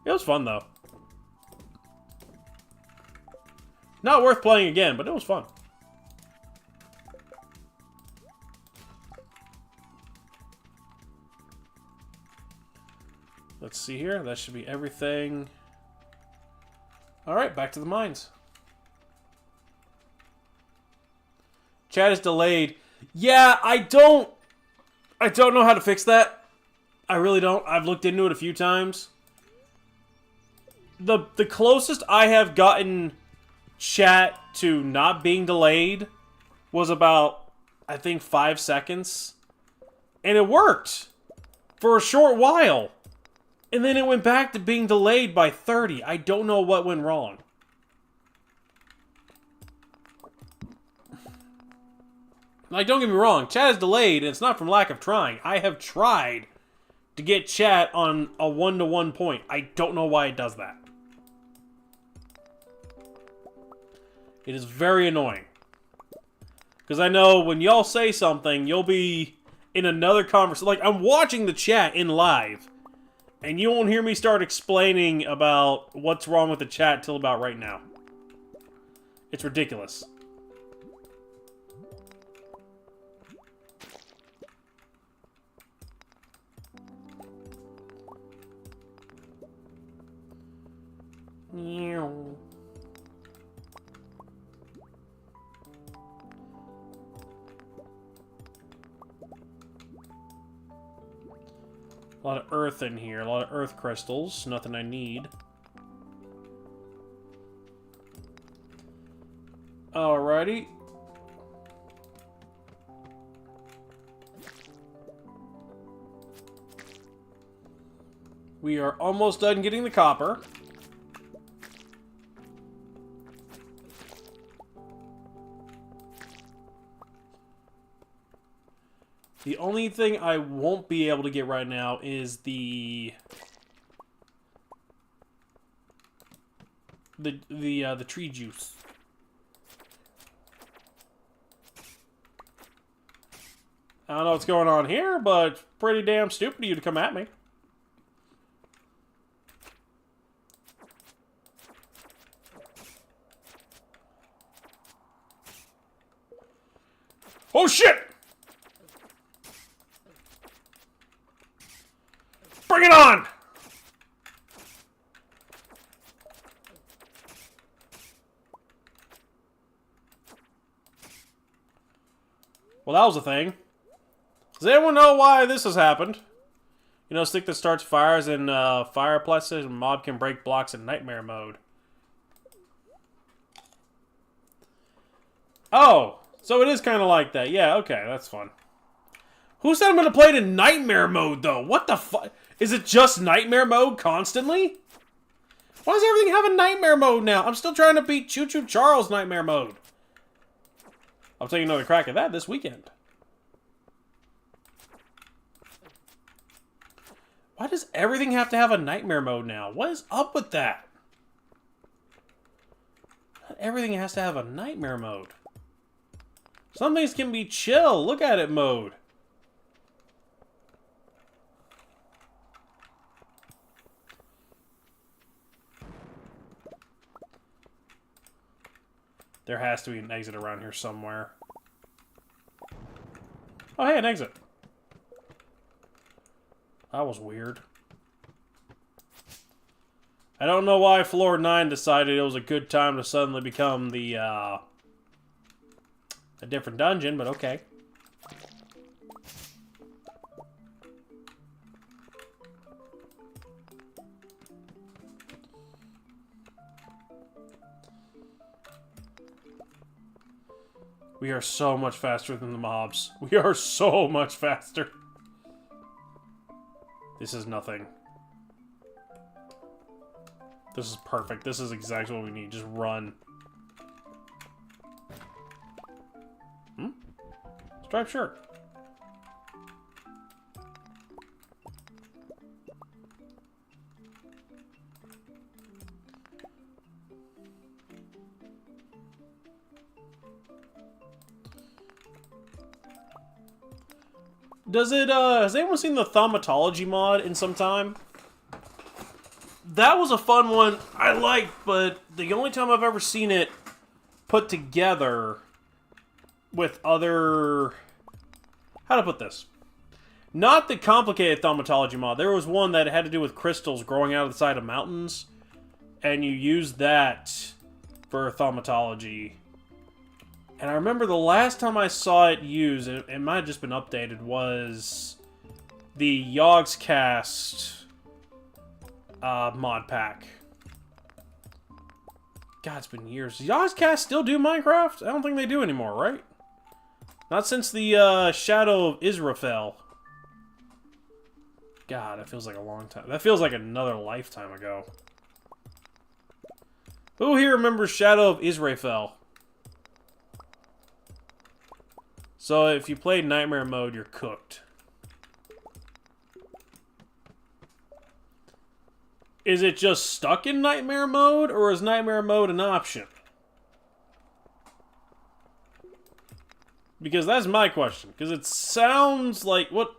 Speaker 2: It was fun, though. Not worth playing again, but it was fun. Let's see here. That should be everything. Alright, back to the mines. Chat is delayed. Yeah, I don't know how to fix that. I really don't. I've looked into it a few times. The closest I have gotten chat to not being delayed was about, I think, 5 seconds. And it worked for a short while. And then it went back to being delayed by 30. I don't know what went wrong. Like, don't get me wrong, chat is delayed, and it's not from lack of trying. I have tried to get chat on a one-to-one point. I don't know why it does that. It is very annoying. Because I know when y'all say something, you'll be in another conversation. Like, I'm watching the chat in live. And you won't hear me start explaining about what's wrong with the chat till about right now. It's ridiculous. Meow. A lot of earth in here. A lot of earth crystals. Nothing I need. Alrighty. We are almost done getting the copper. The only thing I won't be able to get right now is the tree juice. I don't know what's going on here, but it's pretty damn stupid of you to come at me. Oh shit! Bring it on! Well, that was a thing. Does anyone know why this has happened? You know, stick that starts fires in fireplaces and mob can break blocks in nightmare mode. Oh, so it is kind of like that. Yeah, okay, that's fun. Who said I'm going to play it in nightmare mode, though? What the fuck? Is it just nightmare mode constantly? Why does everything have a nightmare mode now? I'm still trying to beat Choo Choo Charles nightmare mode. I'll take another crack at that this weekend. Why does everything have to have a nightmare mode now? What is up with that? Not everything has to have a nightmare mode. Some things can be chill, look at it mode. There has to be an exit around here somewhere. Oh, hey, an exit. That was weird. I don't know why Floor 9 decided it was a good time to suddenly become the, a different dungeon, but okay. We are so much faster than the mobs. We are so much faster. This is nothing. This is perfect. This is exactly what we need. Just run. Striped shirt. Does it, has anyone seen the thaumatology mod in some time? That was a fun one I liked, but the only time I've ever seen it put together with other... How to put this? Not the complicated thaumatology mod. There was one that had to do with crystals growing out of the side of mountains, and you use that for thaumatology. And I remember the last time I saw it used, it might have just been updated, was the Yogscast mod pack. God, it's been years. Does Yogscast still do Minecraft? I don't think they do anymore, right? Not since the Shadow of Israfel. God, that feels like a long time. That feels like another lifetime ago. Who here remembers Shadow of Israfel? So if you played Nightmare Mode, you're cooked. Is it just stuck in Nightmare Mode, or is Nightmare Mode an option? Because that's my question. Because it sounds like what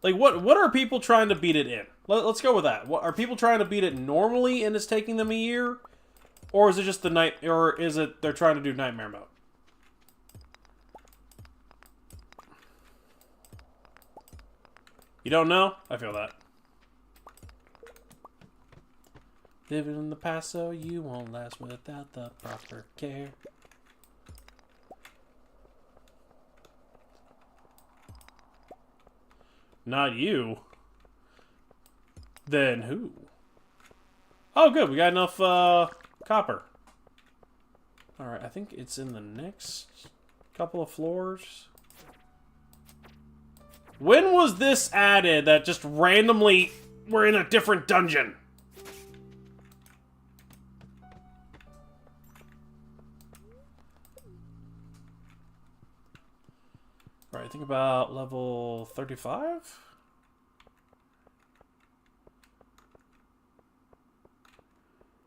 Speaker 2: are people trying to beat it in? Let's go with that. What, are people trying to beat it normally and it's taking them a year, or is it just or is it they're trying to do Nightmare Mode? You don't know? I feel that. Living in the past so you won't last without the proper care. Not you. Then who? Oh, good. We got enough copper. Alright, I think it's in the next couple of floors. When was this added that just randomly we're in a different dungeon? Alright, think about level 35?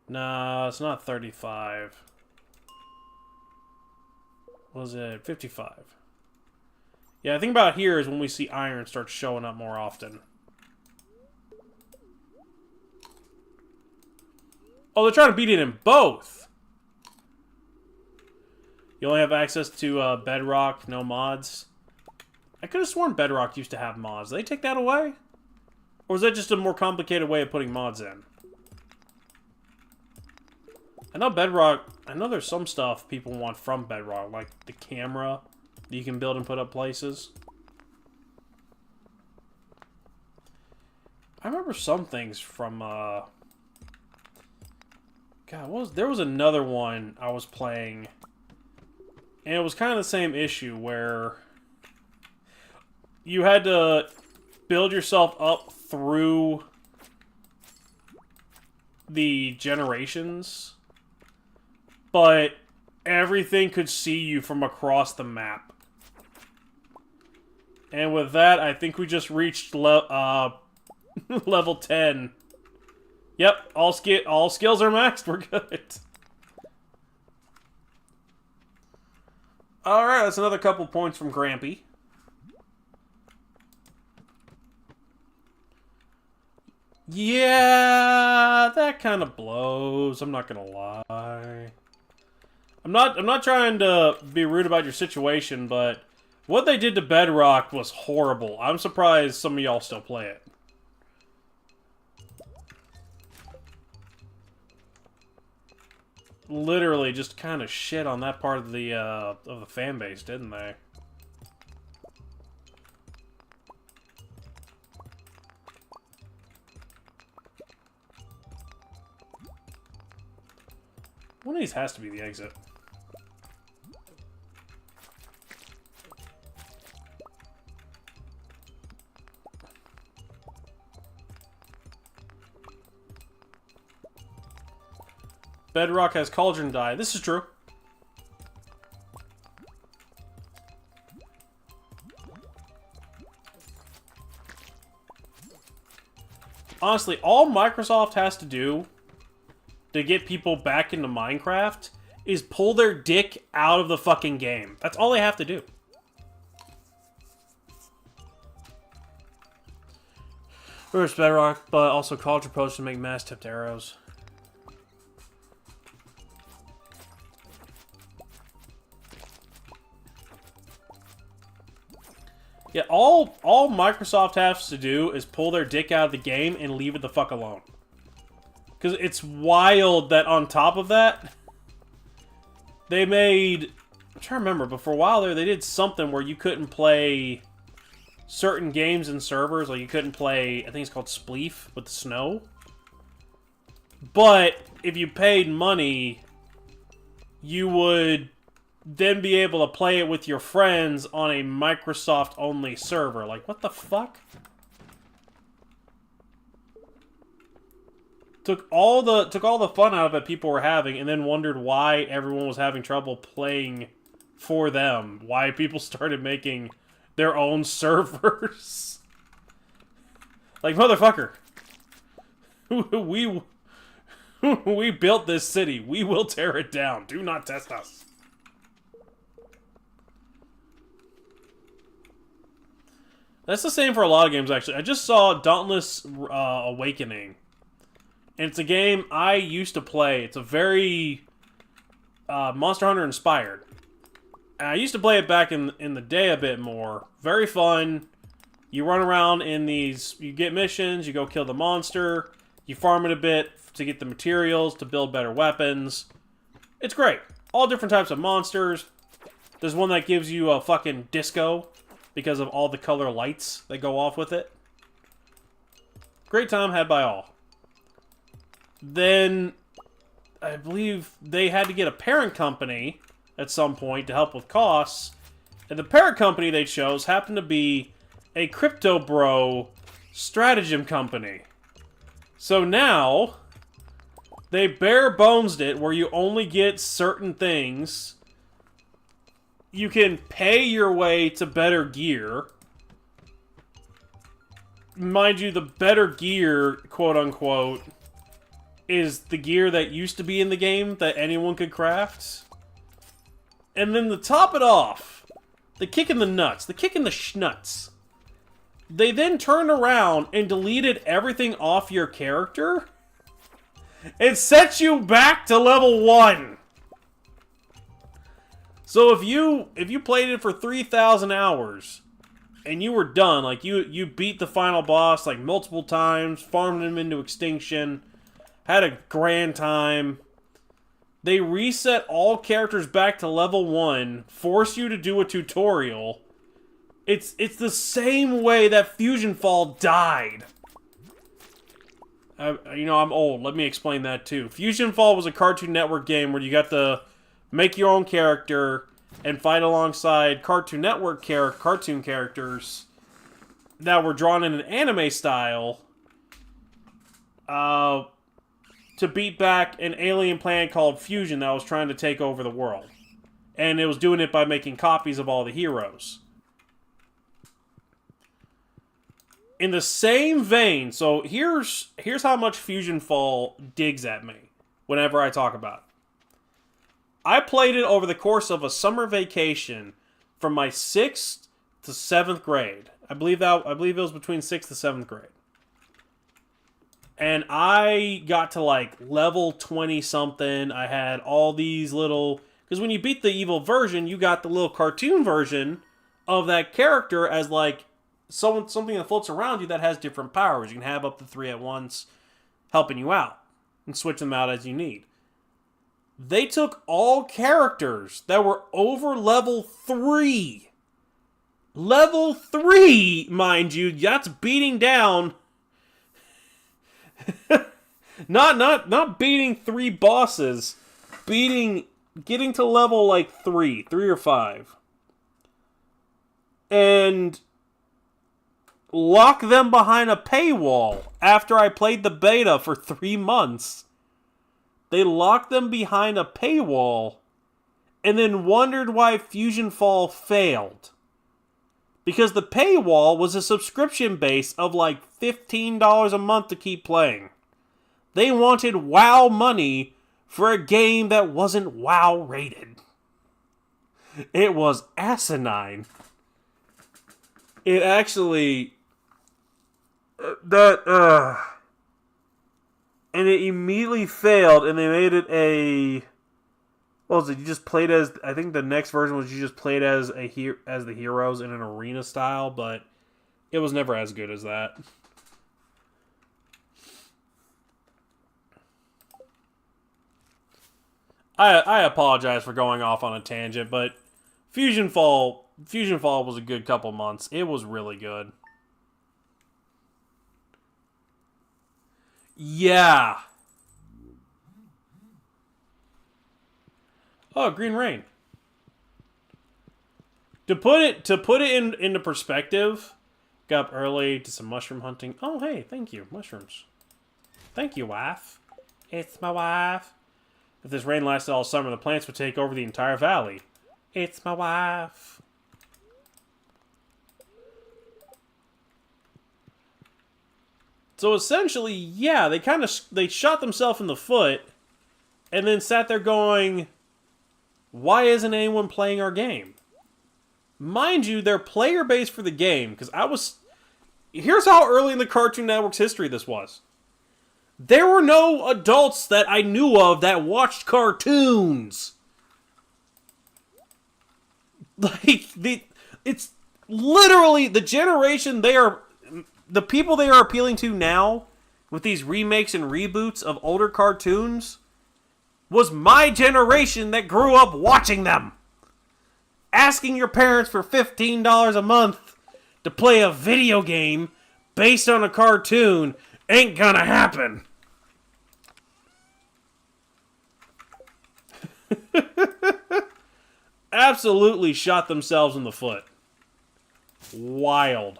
Speaker 2: Nah, it's not 35. Was it 55? Yeah, I think about here is when we see iron start showing up more often. Oh, they're trying to beat it in both! You only have access to Bedrock, no mods. I could have sworn Bedrock used to have mods. Did they take that away? Or is that just a more complicated way of putting mods in? I know Bedrock... I know there's some stuff people want from Bedrock, like the camera that you can build and put up places. I remember some things from, God, there was another one I was playing, and it was kind of the same issue, where you had to build yourself up through the generations, but everything could see you from across the map. And with that, I think we just reached Level 10. Yep, all skills are maxed. We're good. Alright, that's another couple points from Grampy. Yeah, that kind of blows. I'm not gonna lie. I'm not trying to be rude about your situation, but what they did to Bedrock was horrible. I'm surprised some of y'all still play it. Literally just kind of shit on that part of the fan base, didn't they? One of these has to be the exit. Bedrock has cauldron dye. This is true. Honestly, all Microsoft has to do to get people back into Minecraft is pull their dick out of the fucking game. That's all they have to do. First Bedrock, but also Cauldron Post to make mass-tipped arrows. Yeah, all Microsoft has to do is pull their dick out of the game and leave it the fuck alone. Because it's wild that on top of that, they made... I'm trying to remember, but for a while there, they did something where you couldn't play certain games in servers. Like, you couldn't play, I think it's called Spleef with the snow. But if you paid money, you would then be able to play it with your friends on a Microsoft-only server. Like, what the fuck? Took all the fun out of it people were having, and then wondered why everyone was having trouble playing for them. Why people started making their own servers. Like, motherfucker. We built this city. We will tear it down. Do not test us. That's the same for a lot of games, actually. I just saw Dauntless Awakening. And it's a game I used to play. It's a very Monster Hunter inspired. And I used to play it back in the day a bit more. Very fun. You run around in these... You get missions. You go kill the monster. You farm it a bit to get the materials to build better weapons. It's great. All different types of monsters. There's one that gives you a fucking disco because of all the color lights that go off with it. Great time had by all. Then, I believe they had to get a parent company at some point to help with costs. And the parent company they chose happened to be a Crypto Bro stratagem company. So now, they bare bonesed it where you only get certain things. You can pay your way to better gear. Mind you, the better gear, quote-unquote, is the gear that used to be in the game that anyone could craft. And then to top it off, the kick in the nuts, the kick in the schnuts, they then turned around and deleted everything off your character and set you back to level 1. So if you played it for 3,000 hours and you were done, like you beat the final boss like multiple times, farmed him into extinction, had a grand time, they reset all characters back to level 1, force you to do a tutorial. It's the same way that Fusion Fall died. You know, I'm old. Let me explain that too. Fusion Fall was a Cartoon Network game where you got to make your own character and fight alongside Cartoon Network cartoon characters that were drawn in an anime style to beat back an alien planet called Fusion that was trying to take over the world. And it was doing it by making copies of all the heroes. in the same vein, so here's how much Fusion Fall digs at me whenever I talk about it. I played it over the course of a summer vacation from my 6th to 7th grade. I believe it was between 6th to 7th grade. And I got to like level 20 something. I had all these little, because when you beat the evil version, you got the little cartoon version of that character as like something that floats around you that has different powers. You can have up to 3 at once, helping you out, and switch them out as you need. They took all characters that were over level 3. Level 3, mind you, that's beating down. not beating 3 bosses, getting to level like 3 or 5. And lock them behind a paywall after I played the beta for 3 months. They locked them behind a paywall and then wondered why Fusion Fall failed. Because the paywall was a subscription base of like $15 a month to keep playing. They wanted WoW money for a game that wasn't WoW rated. It was asinine. It actually... And it immediately failed, and they made it a... What was it? You just played as... I think the next version was you just played as the heroes in an arena style, but it was never as good as that. I apologize for going off on a tangent, but Fusion Fall was a good couple months. It was really good. Yeah. Oh, Green Rain. To put it into perspective, got up early, did some mushroom hunting. Oh, hey, thank you, mushrooms. Thank you, wife. It's my wife. If this rain lasted all summer, the plants would take over the entire valley. It's my wife. So essentially, yeah, they shot themselves in the foot and then sat there going, why isn't anyone playing our game? Mind you, their player base for the game, because here's how early in the Cartoon Network's history this was. There were no adults that I knew of that watched cartoons. Like, it's literally the generation the people they are appealing to now, with these remakes and reboots of older cartoons, was my generation that grew up watching them. Asking your parents for $15 a month to play a video game based on a cartoon ain't gonna happen. Absolutely shot themselves in the foot. Wild.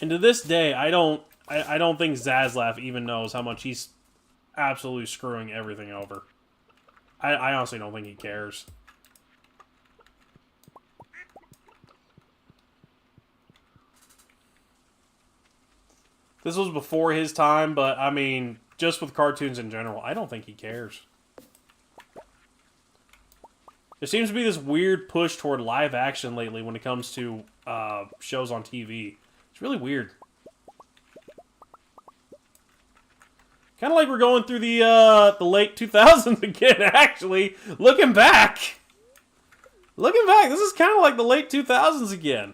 Speaker 2: And to this day, I don't think Zaslav even knows how much he's absolutely screwing everything over. I honestly don't think he cares. This was before his time, but I mean, just with cartoons in general, I don't think he cares. There seems to be this weird push toward live action lately when it comes to shows on TV. It's really weird. Kind of like we're going through the late 2000s again, actually. Looking back, this is kind of like the late 2000s again.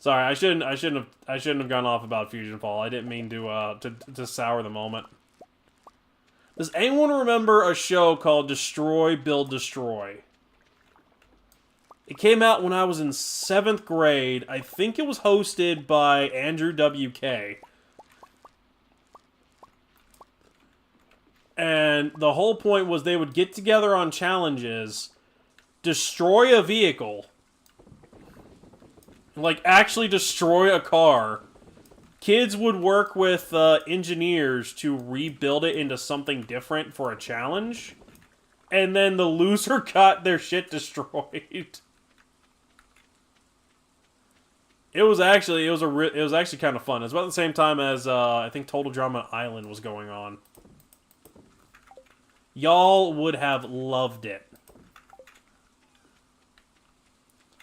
Speaker 2: Sorry, I shouldn't have gone off about Fusion Fall. I didn't mean to sour the moment. Does anyone remember a show called Destroy, Build, Destroy? It came out when I was in 7th grade. I think it was hosted by Andrew WK. And the whole point was they would get together on challenges, destroy a vehicle, like actually destroy a car. Kids would work with engineers to rebuild it into something different for a challenge. and then the loser got their shit destroyed. It was actually kind of fun. It was about the same time as I think Total Drama Island was going on. Y'all would have loved it.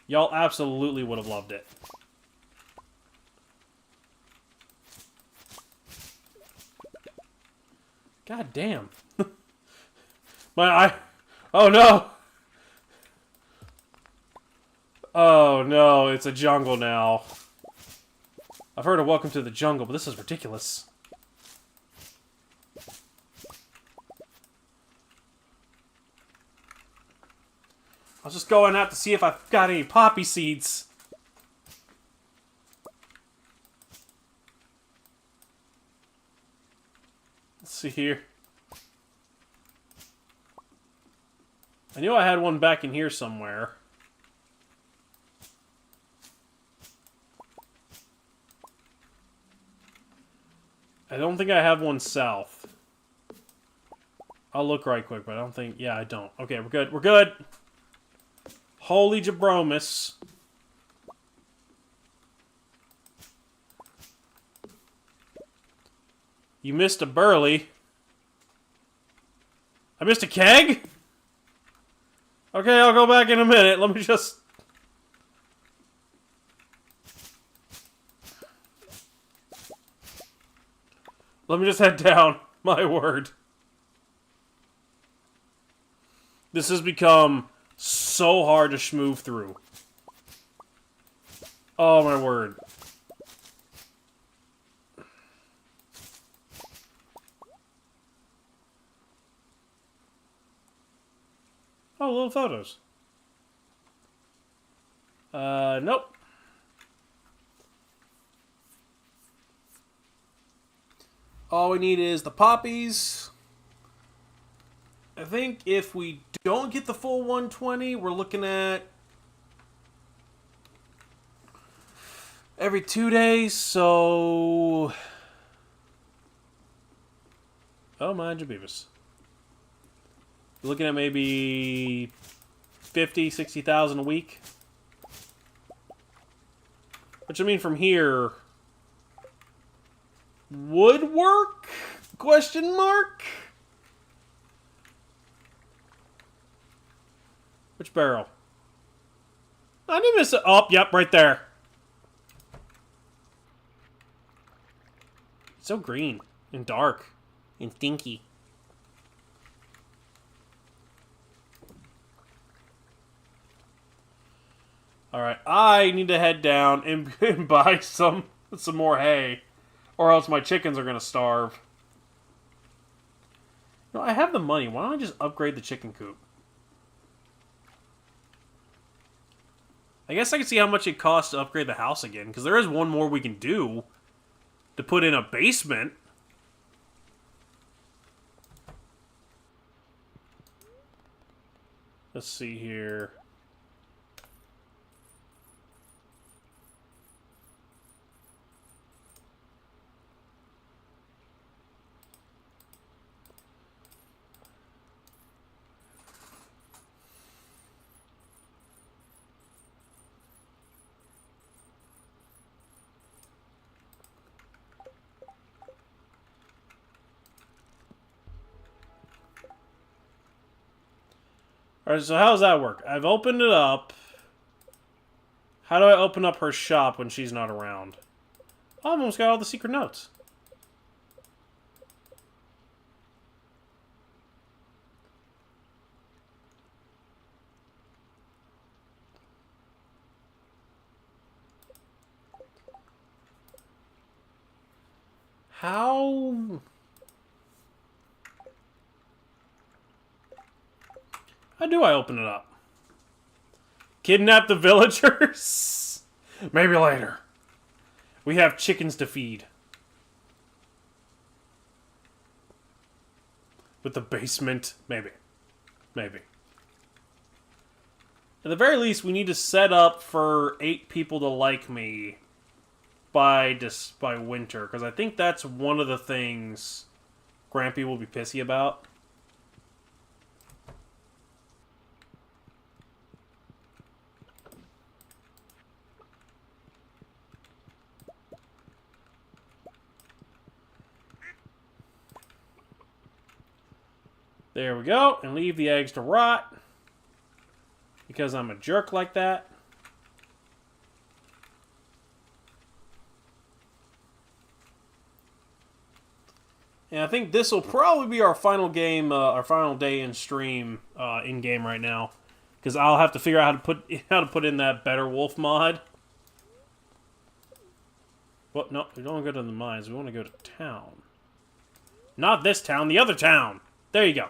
Speaker 2: Y'all absolutely would have loved it. God damn. My eye. Oh no. Oh no, it's a jungle now. I've heard of Welcome to the Jungle, but this is ridiculous. I was just going out to see if I've got any poppy seeds. Let's see here. I knew I had one back in here somewhere. I don't think I have one south. I'll look right quick, but I don't think... Yeah, I don't. Okay, we're good. We're good! Holy Jabromus. You missed a burley. I missed a keg? Okay, I'll go back in a minute. Let me just... Let me just head down. My word. This has become so hard to schmooze through. Oh, my word. Oh, little photos. Nope. All we need is the poppies. I think if we don't get the full 120, we're looking at every 2 days, so... Oh, my Jabibus. We're looking at maybe 50, 60,000 a week. Which, I mean, from here... would work? Question mark? Which barrel? I didn't miss it. Oh, yep, right there. It's so green and dark and stinky. Alright, I need to head down and buy some more hay. Or else my chickens are going to starve. No, I have the money. Why don't I just upgrade the chicken coop? I guess I can see how much it costs to upgrade the house again. Because there is one more we can do. To put in a basement. Let's see here. Alright, so how does that work? I've opened it up. How do I open up her shop when she's not around? Oh, I've almost got all the secret notes. How... How do I open it up? Kidnap the villagers? Maybe later. We have chickens to feed. With the basement? Maybe. Maybe. At the very least, we need to set up for 8 people to like me by winter. Because I think that's one of the things Grampy will be pissy about. There we go. And leave the eggs to rot. Because I'm a jerk like that. And I think this will probably be our final game, our final day in stream, in game right now, because I'll have to figure out how to put in that Better Wolf mod. Well, no, we don't want to go to the mines. We want to go to town. Not this town, the other town. There you go.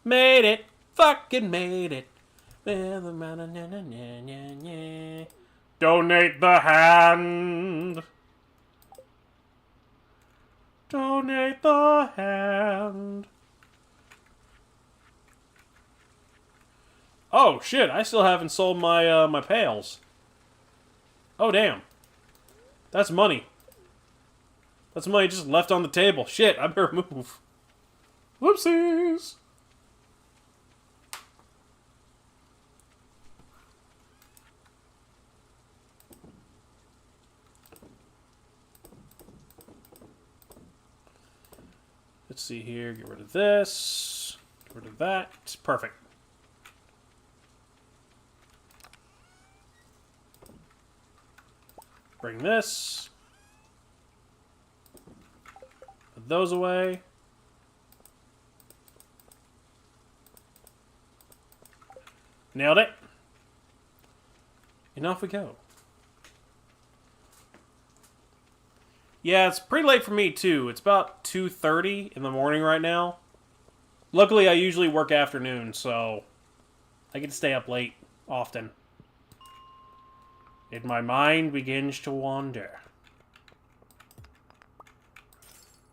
Speaker 2: Made it, fucking made it. Donate the hand. Donate the hand. Oh shit! I still haven't sold my my pails. Oh damn! That's money. That's money just left on the table. Shit! I better move. Whoopsies. Let's see here. Get rid of this. Get rid of that. Perfect. Bring this. Put those away. Nailed it. And off we go. Yeah, it's pretty late for me, too. It's about 2:30 in the morning right now. Luckily, I usually work afternoon, so I get to stay up late often. And my mind begins to wander.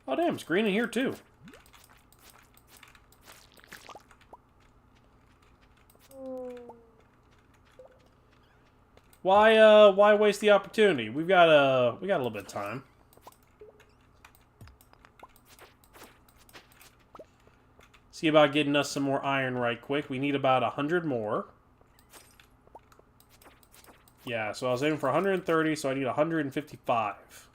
Speaker 2: Oh, damn, it's green in here, too. Why waste the opportunity? We got a little bit of time. See about getting us some more iron right quick. We need about 100 more. Yeah, so I was aiming for 130, so I need 155.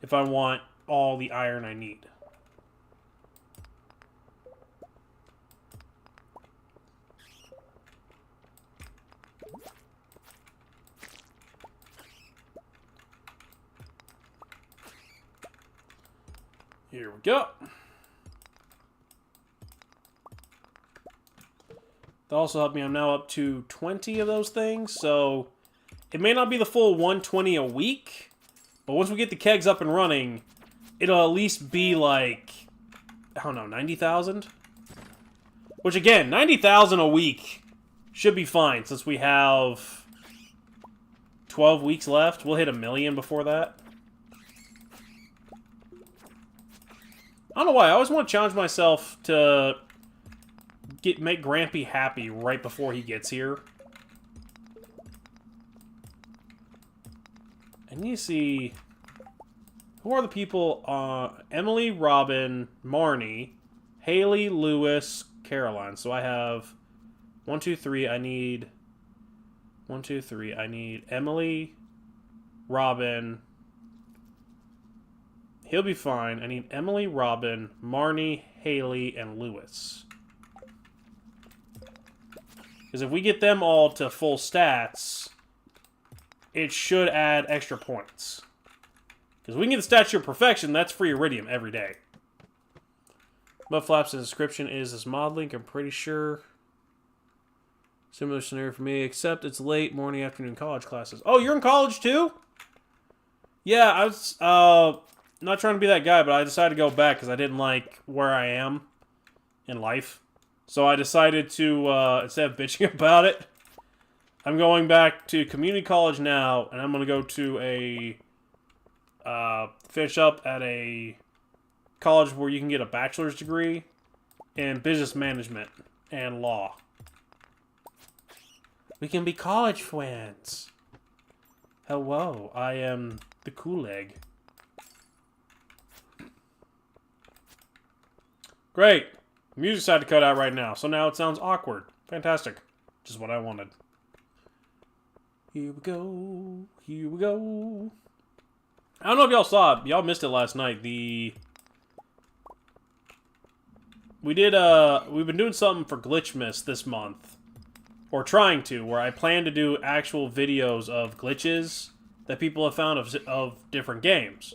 Speaker 2: If I want all the iron I need. Here we go. That also helped me. I'm now up to 20 of those things, so it may not be the full 120 a week, but once we get the kegs up and running, it'll at least be like, I don't know, 90,000? Which again, 90,000 a week should be fine since we have 12 weeks left. We'll hit 1 million before that. I don't know why. I always want to challenge myself to make Grampy happy right before he gets here. I need to see... Who are the people? Emily, Robin, Marnie, Haley, Lewis, Caroline. So I have 1, 2, 3. I need 1, 2, 3. I need Emily, Robin. He'll be fine. I need Emily, Robin, Marnie, Haley, and Lewis. Because if we get them all to full stats, it should add extra points. Because we can get the Statue of Perfection, that's free Iridium every day. Mudflap's description is this mod link, I'm pretty sure. Similar scenario for me, except it's late morning, afternoon college classes. Oh, you're in college too? Yeah, I was not trying to be that guy, but I decided to go back because I didn't like where I am in life. So I decided to, instead of bitching about it, I'm going back to community college now, and I'm going to go to a, finish up at a college where you can get a bachelor's degree in business management and law. We can be college friends. Hello, I am the cool egg. Great. The music decided to cut out right now, so now it sounds awkward. Fantastic. Just what I wanted. Here we go. Here we go. I don't know if y'all saw it. Y'all missed it last night. The we've been doing something for Glitchmas this month. Or trying to, where I plan to do actual videos of glitches that people have found of different games.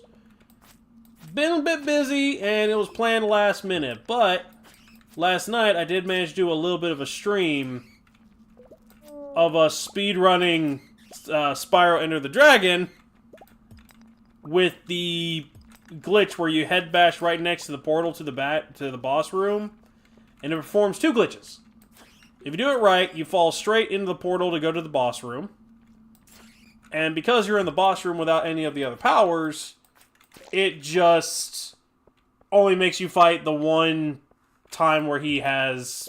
Speaker 2: Been a bit busy, and it was planned last minute, but last night I did manage to do a little bit of a stream of us speedrunning Spyro Enter the Dragon with the glitch where you head bash right next to the portal to the boss room, and it performs two glitches. If you do it right, you fall straight into the portal to go to the boss room. And because you're in the boss room without any of the other powers, it just only makes you fight the one time where he has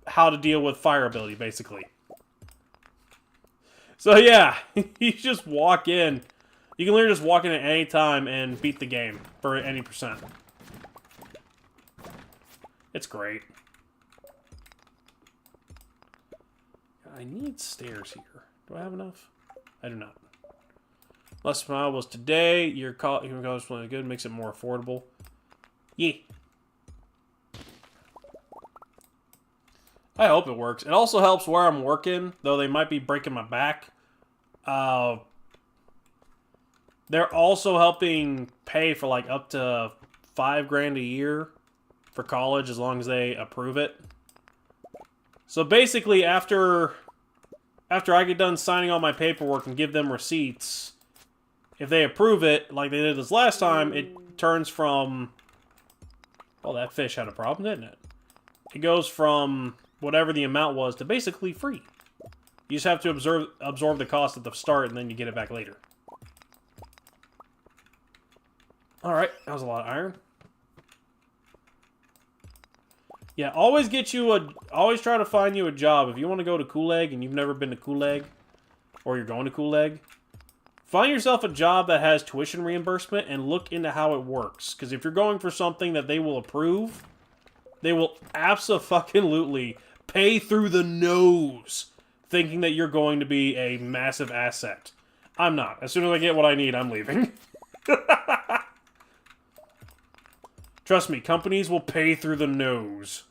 Speaker 2: how to deal with fire ability, basically. So yeah, you just walk in. You can literally just walk in at any time and beat the game for any percent. It's great. I need stairs here. Do I have enough? I do not. Less smile was today. Your college was playing good. Makes it more affordable. Yeah. I hope it works. It also helps where I'm working, though they might be breaking my back. They're also helping pay for like up to $5,000 a year for college as long as they approve it. So basically, after I get done signing all my paperwork and give them receipts, if they approve it, like they did this last time, it turns from... Oh, that fish had a problem, didn't it? It goes from whatever the amount was to basically free. You just have to absorb the cost at the start, and then you get it back later. Alright, that was a lot of iron. Yeah, always try to find you a job. If you want to go to Kuleg and you've never been to Kuleg, or you're going to Kuleg, find yourself a job that has tuition reimbursement and look into how it works. Because if you're going for something that they will approve, they will abso-fucking-lutely pay through the nose thinking that you're going to be a massive asset. I'm not. As soon as I get what I need, I'm leaving. Trust me, companies will pay through the nose.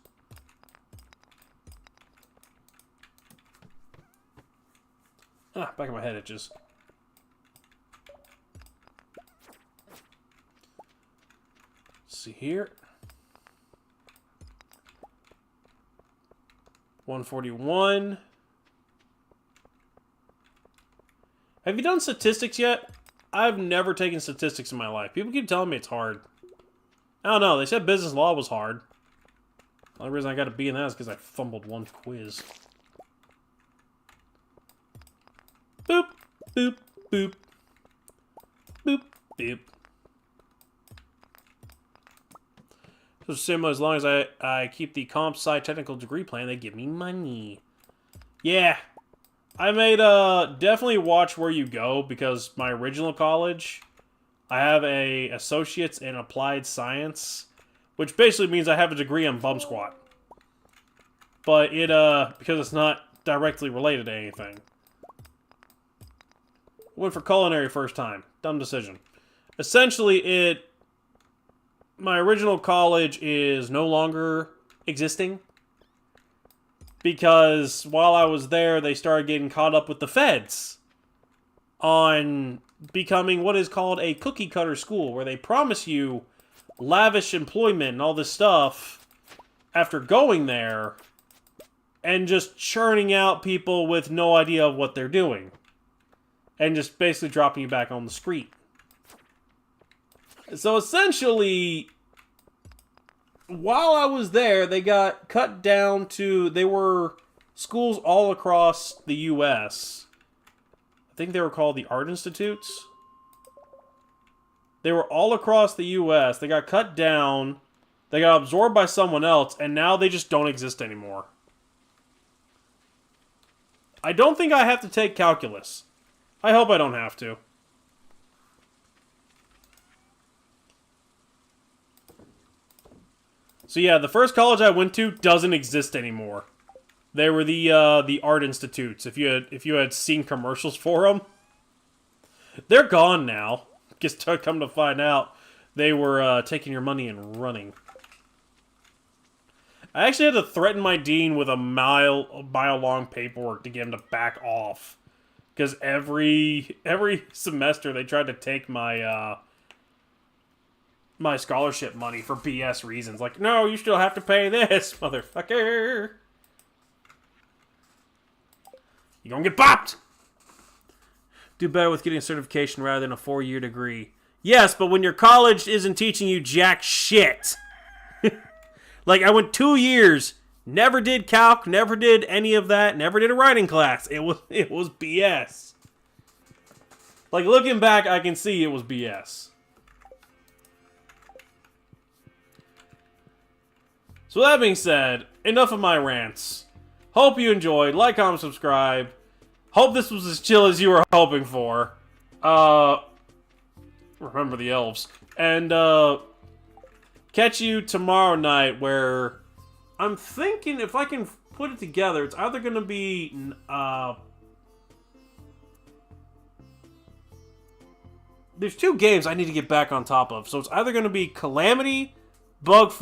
Speaker 2: Ah, back of my head itches. Let's see here. 141. Have you done statistics yet? I've never taken statistics in my life. People keep telling me it's hard. I don't know. They said business law was hard. The only reason I got a B in that is because I fumbled one quiz. Boop, boop, boop. Boop, boop. So similar, as long as I keep the comp sci technical degree plan, they give me money. Yeah. I made definitely watch where you go, because my original college, I have a associate's in applied science, which basically means I have a degree in bum squat. But it because it's not directly related to anything. Went for culinary first time. Dumb decision. Essentially, my original college is no longer existing. Because while I was there, they started getting caught up with the feds on becoming what is called a cookie cutter school, where they promise you lavish employment and all this stuff after going there and just churning out people with no idea of what they're doing. And just basically dropping you back on the street. So essentially, while I was there, they got cut down to... They were schools all across the U.S. I think they were called the Art Institutes. They were all across the U.S. They got cut down. They got absorbed by someone else. And now they just don't exist anymore. I don't think I have to take calculus. I hope I don't have to. So yeah, the first college I went to doesn't exist anymore. They were the Art Institutes. If you had seen commercials for them, they're gone now. Just to come to find out, they were taking your money and running. I actually had to threaten my dean with a mile-long paperwork to get him to back off. Because every semester they tried to take my my scholarship money for BS reasons. Like, no, you still have to pay this, motherfucker. You're gonna get bopped! Do better with getting a certification rather than a 4-year degree. Yes, but when your college isn't teaching you jack shit. Like, I went 2 years, never did calc, never did any of that, never did a writing class. It was BS. Like, looking back, I can see it was BS. So that being said, enough of my rants. Hope you enjoyed. Like, comment, subscribe. Hope this was as chill as you were hoping for. Remember the elves. And, catch you tomorrow night where I'm thinking if I can put it together, it's either going to be, there's 2 games I need to get back on top of. So it's either going to be Calamity, Bugface,